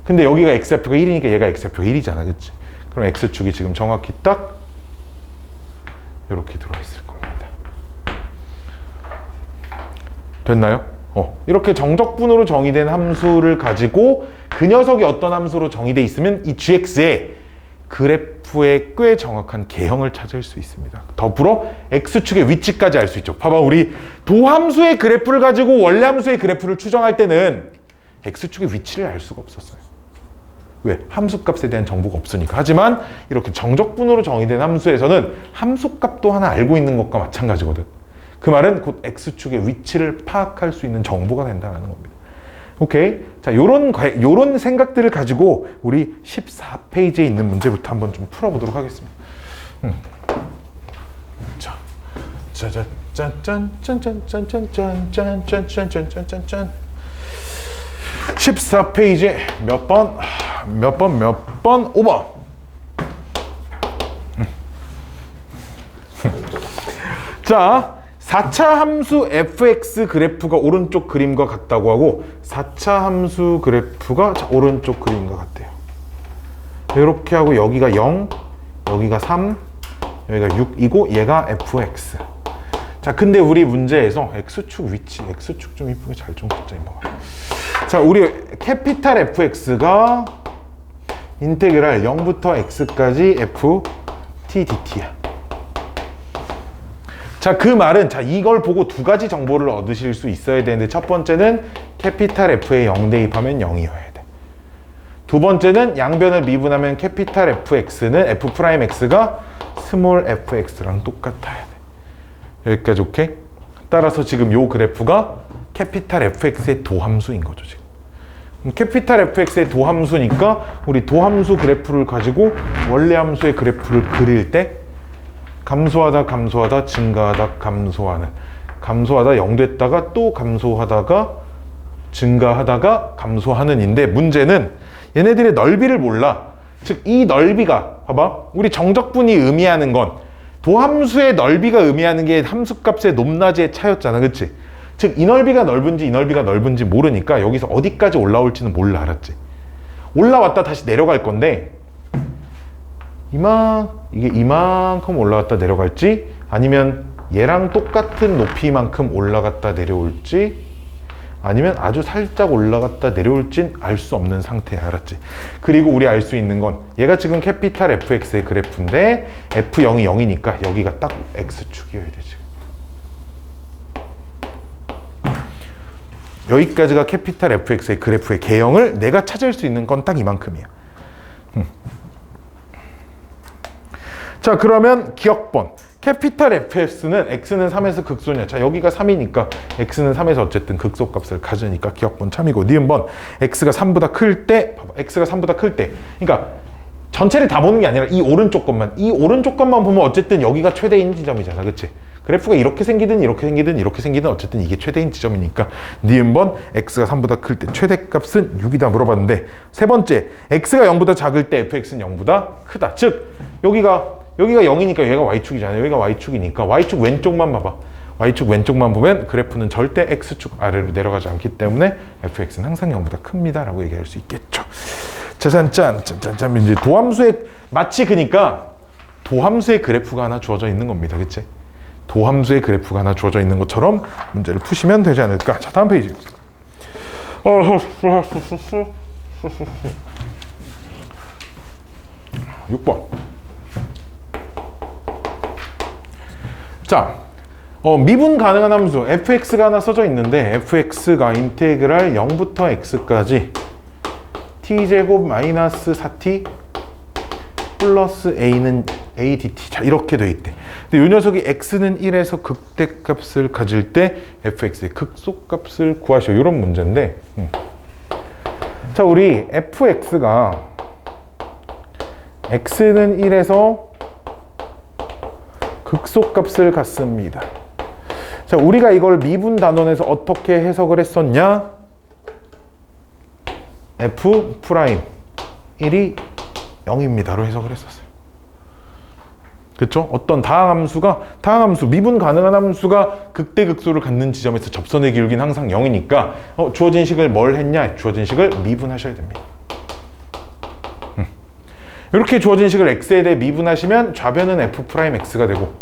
근데 여기가 x좌표가 1이니까 얘가 x좌표가 1이잖아. 그치? 그럼 x축이 지금 정확히 딱 이렇게 들어있을 겁니다. 됐나요? 이렇게 정적분으로 정의된 함수를 가지고 그 녀석이 어떤 함수로 정의돼 있으면 이 gx의 그래프의 꽤 정확한 개형을 찾을 수 있습니다. 더불어 x축의 위치까지 알 수 있죠. 봐봐, 우리 도함수의 그래프를 가지고 원래 함수의 그래프를 추정할 때는 x축의 위치를 알 수가 없었어요. 왜? 함수값에 대한 정보가 없으니까. 하지만 이렇게 정적분으로 정의된 함수에서는 함수값도 하나 알고 있는 것과 마찬가지거든. 그 말은 곧 x축의 위치를 파악할 수 있는 정보가 된다는 겁니다. 오케이? 자, 요런 생각들을 가지고 우리 14페이지에 있는 문제부터 한번 좀 풀어보도록 하겠습니다. 자, 짠짠짠짠짠짠짠짠짠짠짠짠짠짠. 14페이지 몇 번? 5번. 자, 4차 함수 fx 그래프가 오른쪽 그림과 같다고 하고 4차 함수 그래프가 오른쪽 그림과 같대요. 이렇게 하고 여기가 0, 여기가 3, 여기가 6이고 얘가 fx. 자, 근데 우리 문제에서 x축 위치, x축 좀 이쁘게 잘 좀 긋자 임마. 자, 우리 캐피탈 fx가 인테그랄 0부터 x까지 f t dt야. 자, 그 말은, 자, 이걸 보고 두 가지 정보를 얻으실 수 있어야 되는데, 첫 번째는 캐피탈 F에 0 대입하면 0이어야 돼. 두 번째는 양변을 미분하면 캐피탈 fx는 f'x가 스몰 fx랑 똑같아야 돼. 여기까지 오케이? 따라서 지금 요 그래프가 캐피탈 fx의 도함수인 거죠, 지금. 캐피탈 fx의 도함수니까 우리 도함수 그래프를 가지고 원래 함수의 그래프를 그릴 때 감소하다 증가하다 감소하는, 감소하다 0 됐다가 또 감소하다가 증가하다가 감소하는 인데, 문제는 얘네들의 넓이를 몰라. 즉 이 넓이가, 봐봐, 우리 정적분이 의미하는 건 도함수의 넓이가 의미하는 게 함수값의 높낮이의 차였잖아. 그치? 즉 이 넓이가 넓은지 이 넓이가 넓은지 모르니까 여기서 어디까지 올라올지는 몰라. 알았지? 올라왔다 다시 내려갈 건데 이게 이만큼 올라갔다 내려갈지, 아니면 얘랑 똑같은 높이만큼 올라갔다 내려올지, 아니면 아주 살짝 올라갔다 내려올진 알 수 없는 상태야. 알았지? 그리고 우리 알 수 있는 건 얘가 지금 캐피탈 fx의 그래프인데 f0이 0이니까 여기가 딱 x축이어야 돼. 지금 여기까지가 캐피탈 fx의 그래프의 개형을 내가 찾을 수 있는 건 딱 이만큼이야. 자, 그러면 기억번. 캐피탈 fx는 x는 3에서 극소냐. 자, 여기가 3이니까 x는 3에서 어쨌든 극소값을 가지니까 기억번 참이고, 니은번 x가 3보다 클 때, 봐봐, x가 3보다 클 때, 그러니까 전체를 다 보는 게 아니라 이 오른쪽 것만 보면 어쨌든 여기가 최대인 지점이잖아. 그치? 그래프가 이렇게 생기든 이렇게 생기든 이렇게 생기든 어쨌든 이게 최대인 지점이니까 니은번 x가 3보다 클 때 최대값은 6이다 물어봤는데, 세 번째 x가 0보다 작을 때 fx는 0보다 크다. 즉 여기가 0이니까 얘가 y축이잖아요. 여기가 y축이니까 y축 왼쪽만 봐봐. y축 왼쪽만 보면 그래프는 절대 x축 아래로 내려가지 않기 때문에 fx는 항상 0보다 큽니다 라고 얘기할 수 있겠죠. 짠 이제 도함수의, 마치 그러니까 도함수의 그래프가 하나 주어져 있는 겁니다. 그치? 도함수의 그래프가 하나 주어져 있는 것처럼 문제를 푸시면 되지 않을까. 자, 다음 페이지. 6번. 자, 미분 가능한 함수 fx가 하나 써져 있는데, fx가 인테그랄 0부터 x까지 t제곱 마이너스 4t 플러스 a는 a dt. 자, 이렇게 돼 있대. 근데 이 녀석이 x는 1에서 극대값을 가질 때 fx의 극소값을 구하시오. 이런 문제인데, 자, 우리 fx가 x는 1에서 극소값을 갖습니다. 자, 우리가 이걸 미분 단원에서 어떻게 해석을 했었냐? f 프라임 1이 0입니다로 해석을 했었어요. 그렇죠? 어떤 다항함수, 미분 가능한 함수가 극대극소를 갖는 지점에서 접선의 기울기는 항상 0이니까 주어진 식을 뭘 했냐? 주어진 식을 미분하셔야 됩니다. 이렇게 주어진 식을 x에 대해 미분하시면 좌변은 f'x가 되고,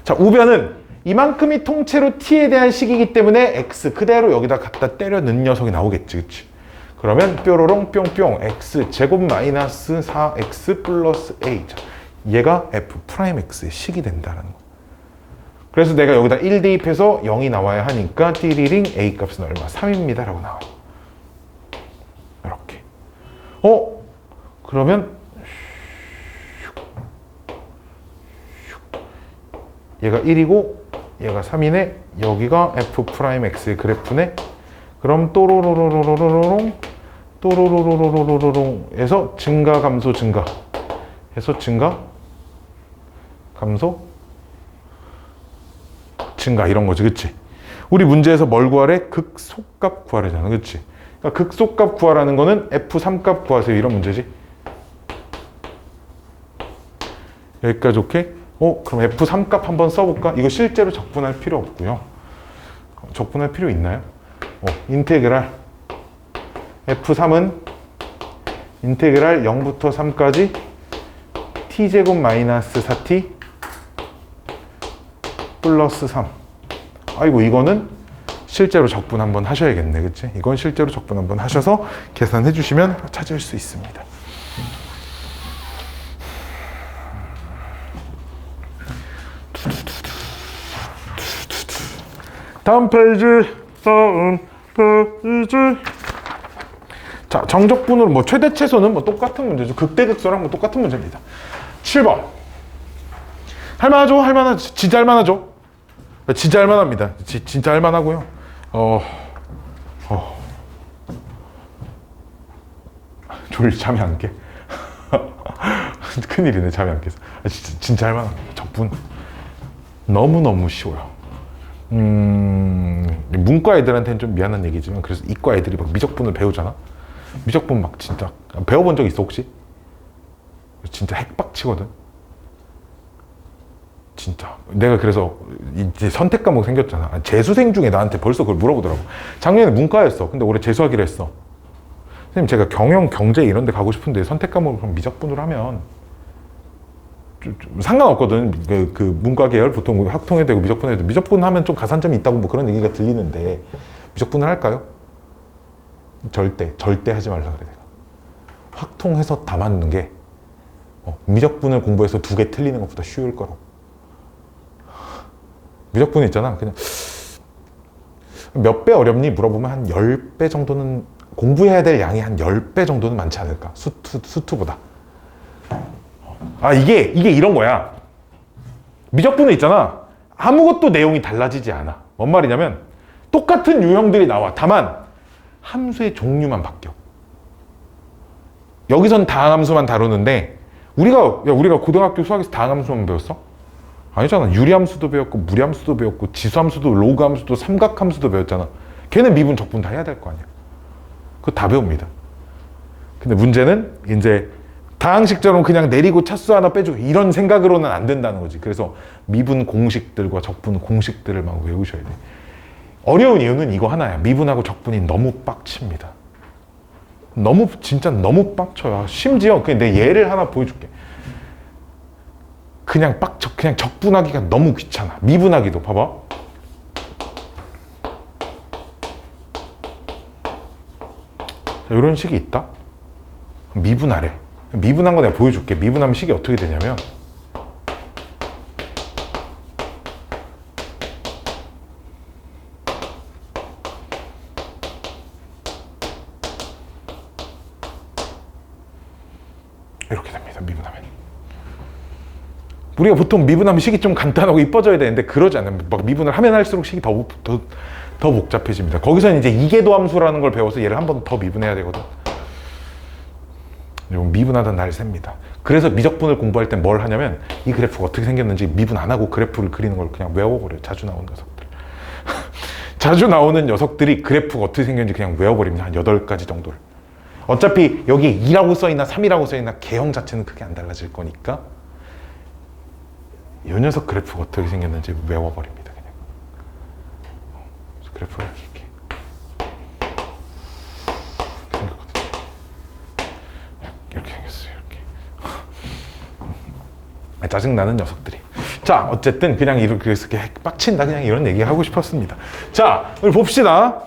자, 우변은 이만큼이 통째로 t에 대한 식이기 때문에 x 그대로 여기다 갖다 때려 넣은 녀석이 나오겠지, 그치? 그러면 뾰로롱 뿅뿅 x 제곱 마이너스 4x 플러스 a. 얘가 f'x의 식이 된다는 거. 그래서 내가 여기다 1 대입해서 0이 나와야 하니까 띠리링 a 값은 얼마? 3입니다 라고 나와요. 이렇게. 그러면 얘가 1이고 얘가 3이네. 여기가 f'x의 그래프네. 그럼 또로로로로로롱 또로로로로로롱 해서 증가 감소 증가 해서 증가 감소 증가 이런 거지, 그치? 우리 문제에서 뭘 구하래? 극소값 구하래잖아, 그치? 그러니까 극소값 구하라는 거는 f3값 구하세요 이런 문제지. 여기까지 오케이? 그럼 f3값 한번 써볼까? 이거 실제로 적분할 필요 없고요. 적분할 필요 있나요? 인테그랄 f3은 인테그랄 0부터 3까지 t제곱 마이너스 4t 플러스 3. 아이고, 이거는 실제로 적분 한번 하셔야겠네, 그치? 이건 실제로 적분 한번 하셔서 계산해 주시면 찾을 수 있습니다. 다음 페이지. 자, 정적분으로 뭐 최대 최소는 뭐 똑같은 문제죠. 극대극소랑 뭐 똑같은 문제입니다. 7번. 할만하죠? 할만하죠? 진짜 할만하죠? 진짜 할만합니다. 진짜 할만하고요. 졸리 잠이 안 깨. 큰일이네, 잠이 안 깨서. 진짜 할만합니다. 적분. 너무너무 쉬워요. 문과 애들한테는 좀 미안한 얘기지만, 그래서 이과 애들이 막 미적분을 배우잖아. 미적분 막 진짜 배워본 적 있어 혹시? 진짜 핵박치거든. 진짜 내가 그래서 이제 선택 과목 생겼잖아. 재수생 중에 나한테 벌써 그걸 물어보더라고. 작년에 문과였어. 근데 올해 재수하기로 했어. 선생님, 제가 경영, 경제 이런 데 가고 싶은데 선택 과목을 그럼 미적분으로 하면 좀 상관없거든. 그 문과 계열 보통 학통에 되고 미적분에 되고, 미적분 하면 좀 가산점이 있다고 뭐 그런 얘기가 들리는데 미적분을 할까요? 절대 하지 말라 그래. 내가 확통해서 다 맞는 게 미적분을 공부해서 2개 틀리는 것보다 쉬울 거라고. 미적분 있잖아, 그냥 몇 배 어렵니 물어보면 한 10배 정도는 공부해야 될 양이 한 10배 정도는 많지 않을까, 수투보다. 이게 이런 거야. 미적분은 있잖아, 아무것도 내용이 달라지지 않아. 뭔 말이냐면 똑같은 유형들이 나와. 다만 함수의 종류만 바뀌어. 여기선 다항함수만 다루는데 우리가 고등학교 수학에서 다항함수만 배웠어? 아니잖아. 유리함수도 배웠고 무리함수도 배웠고 지수함수도 로그함수도 삼각함수도 배웠잖아. 걔는 미분 적분 다 해야 될 거 아니야. 그거 다 배웁니다. 근데 문제는 이제 다항식처럼 그냥 내리고 차수 하나 빼주고 이런 생각으로는 안 된다는 거지. 그래서 미분 공식들과 적분 공식들을 막 외우셔야 돼. 어려운 이유는 이거 하나야. 미분하고 적분이 너무 빡칩니다. 진짜 너무 빡쳐요. 심지어 그냥 내 예를 하나 보여줄게. 그냥 적분하기가 너무 귀찮아. 미분하기도. 봐봐. 자, 이런 식이 있다. 미분하래. 미분한 거 내가 보여줄게. 미분하면 식이 어떻게 되냐면 이렇게 됩니다. 미분하면. 우리가 보통 미분하면 식이 좀 간단하고 이뻐져야 되는데 그러지 않아요. 막 미분을 하면 할수록 식이 더 복잡해집니다. 거기서는 이제 이계도 함수라는 걸 배워서 얘를 한 번 더 미분해야 되거든. 좀 미분하던 날 셉니다. 그래서 미적분을 공부할 땐 뭘 하냐면 이 그래프가 어떻게 생겼는지 미분 안 하고 그래프를 그리는 걸 그냥 외워버려요. 자주 나오는 녀석들. 자주 나오는 녀석들이 그래프가 어떻게 생겼는지 그냥 외워버립니다. 한 8가지 정도를. 어차피 여기 2라고 써있나 3이라고 써있나 개형 자체는 크게 안 달라질 거니까 이 녀석 그래프가 어떻게 생겼는지 외워버립니다. 그냥. 그래프가 이렇게 생겼거든요. 이렇게 생겼어요. 이렇게. 짜증나는 녀석들이. 자, 어쨌든 그냥 이렇게 빡친다 그냥 이런 얘기 하고 싶었습니다. 자, 우리 봅시다.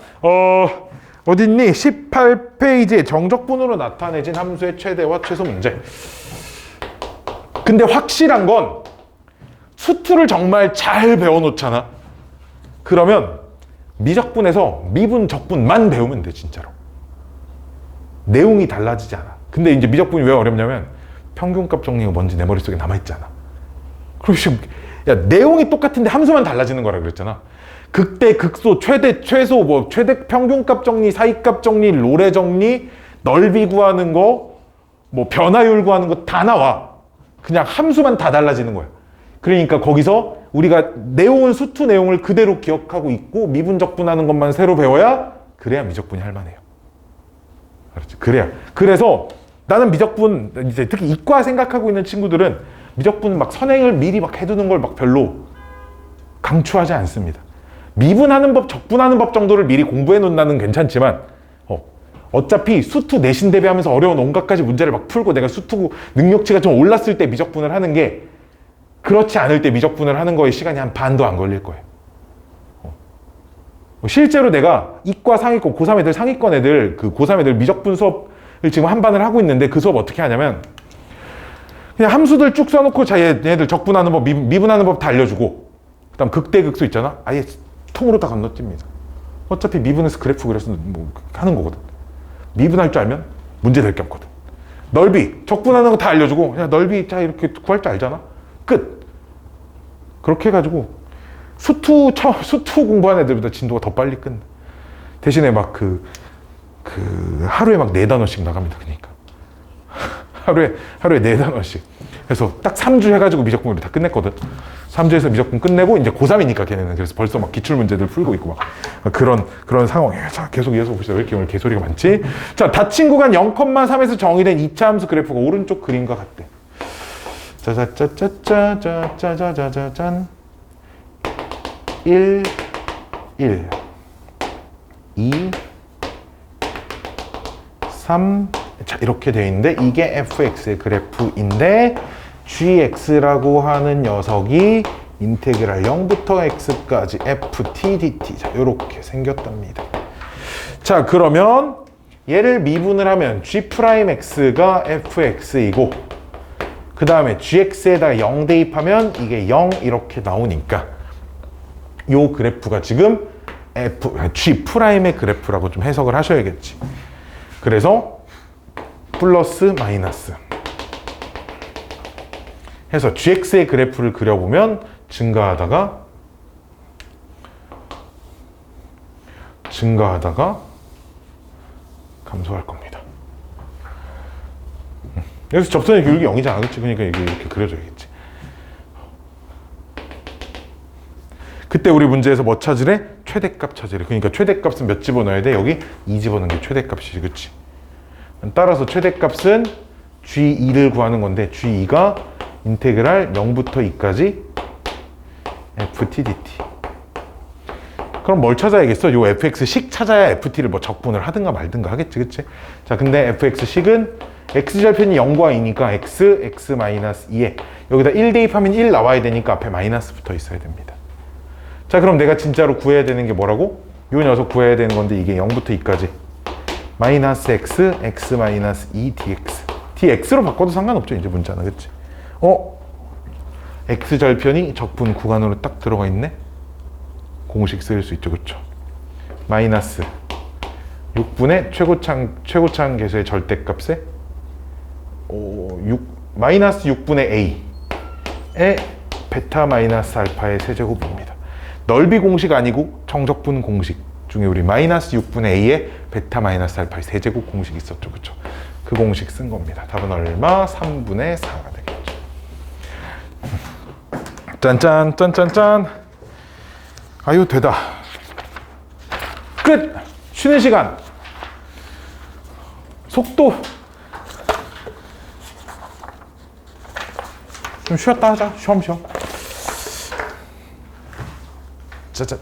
어딨니? 18페이지에 정적분으로 나타내진 함수의 최대와 최소 문제. 근데 확실한 건 수투를 정말 잘 배워놓잖아. 그러면 미적분에서 미분, 적분만 배우면 돼, 진짜로. 내용이 달라지지 않아. 근데 이제 미적분이 왜 어렵냐면 평균값 정리가 뭔지 내 머릿속에 남아있잖아. 그럼 야, 내용이 똑같은데 함수만 달라지는 거라 그랬잖아. 극대, 극소, 최대, 최소, 뭐 최대 평균값 정리, 사이값 정리, 로레 정리, 넓이 구하는 거, 뭐 변화율 구하는 거 다 나와. 그냥 함수만 다 달라지는 거야. 그러니까 거기서 우리가 내용은 수투 내용을 그대로 기억하고 있고 미분 적분하는 것만 새로 배워야 그래야 미적분이 할 만해요. 알았지? 그래야. 그래서 나는 미적분 이제 특히 이과 생각하고 있는 친구들은 미적분 막 선행을 미리 막 해두는 걸 막 별로 강추하지 않습니다. 미분하는 법, 적분하는 법 정도를 미리 공부해 놓는다는 괜찮지만 어차피 수투 내신 대비하면서 어려운 온갖 가지 문제를 막 풀고 내가 수투 능력치가 좀 올랐을 때 미적분을 하는 게 그렇지 않을 때 미적분을 하는 거에 시간이 한 반도 안 걸릴 거예요. 실제로 내가 이과 상위권, 고3 애들 상위권 애들 그 고3 애들 미적분 수업을 지금 한 반을 하고 있는데 그 수업 어떻게 하냐면 그냥 함수들 쭉 써놓고 자 얘네들 적분하는 법, 미분하는 법 다 알려주고 그 다음 극대 극소 있잖아. 아예 통으로 다 건너뜁니다. 어차피 미분해서 그래프 그려서 뭐 하는 거거든. 미분할 줄 알면 문제 될 게 없거든. 넓이, 적분하는 거 다 알려주고 야 넓이 자 이렇게 구할 줄 알잖아. 끝. 그렇게 해가지고 수투 공부하는 애들보다 진도가 더 빨리 끝나. 대신에 막 하루에 막 4단원씩 나갑니다. 그러니까 하루에 4단원씩. 그래서 딱 3주 해가지고 미적분을 다 끝냈거든. 3주에서 미적분 끝내고 이제 고3이니까 걔네는 그래서 벌써 막 기출 문제들 풀고 있고 막 그런 상황이에요. 자, 계속 이어서 봅시다. 왜 이렇게 오늘 개소리가 많지? 자, 닫힌 구간 0,3에서 정의된 2차 함수 그래프가 오른쪽 그림과 같대. 짜자짜짜짜짜짜짜짠 1 1 2 3 자, 이렇게 되어 있는데 이게 fx의 그래프인데 gx라고 하는 녀석이 인테그랄 0부터 x까지 ft dt 자, 이렇게 생겼답니다. 자, 그러면 얘를 미분을 하면 g'x가 fx이고 그 다음에 gx에다가 0 대입하면 이게 0 이렇게 나오니까 요 그래프가 지금 g'의 그래프라고 좀 해석을 하셔야겠지. 그래서 플러스 마이너스 해서 gx의 그래프를 그려보면 증가하다가 감소할 겁니다. 여기서 접선의 교육이 0이잖아. 그치? 그러니까 이게 이렇게 그려줘야겠지. 그때 우리 문제에서 뭐 찾으래? 최대값 찾으래. 그러니까 최대값은 몇 집어넣어야 돼? 여기 2 집어넣는 게 최대값이지. 그치? 따라서 최대값은 G2를 구하는 건데 G2가 인테그랄 0부터 2까지 ft dt. 그럼 뭘 찾아야겠어? 요 fx식 찾아야 ft를 뭐 적분을 하든가 말든가 하겠지. 그치? 자, 근데 fx식은 x절편이 0과 2니까 x-2에 여기다 1 대입하면 1 나와야 되니까 앞에 마이너스 붙어 있어야 됩니다. 자, 그럼 내가 진짜로 구해야 되는 게 뭐라고? 요 녀석 구해야 되는 건데 이게 0부터 2까지 마이너스 x, x-2 dx. dx로 바꿔도 상관없죠. 이제 문자는. 그치? x절편이 적분 구간으로 딱 들어가 있네? 공식 쓰일 수 있죠. 그쵸? 마이너스 6분의 최고차항 계수의 절대값에 마이너스 6분의 a의 베타 마이너스 알파의 세제곱입니다. 넓이 공식 아니고 정적분 공식 중에 우리 마이너스 6분의 a의 베타 마이너스 알파의 세제곱 공식이 있었죠. 그쵸? 그 공식 쓴 겁니다. 답은 얼마? 3분의 4가 되겠죠. 짠짠 짠짠짠. 아유 되다. 끝! 쉬는 시간. 속도 좀 쉬었다 하자. 쉬엄쉬엄. 짜잔.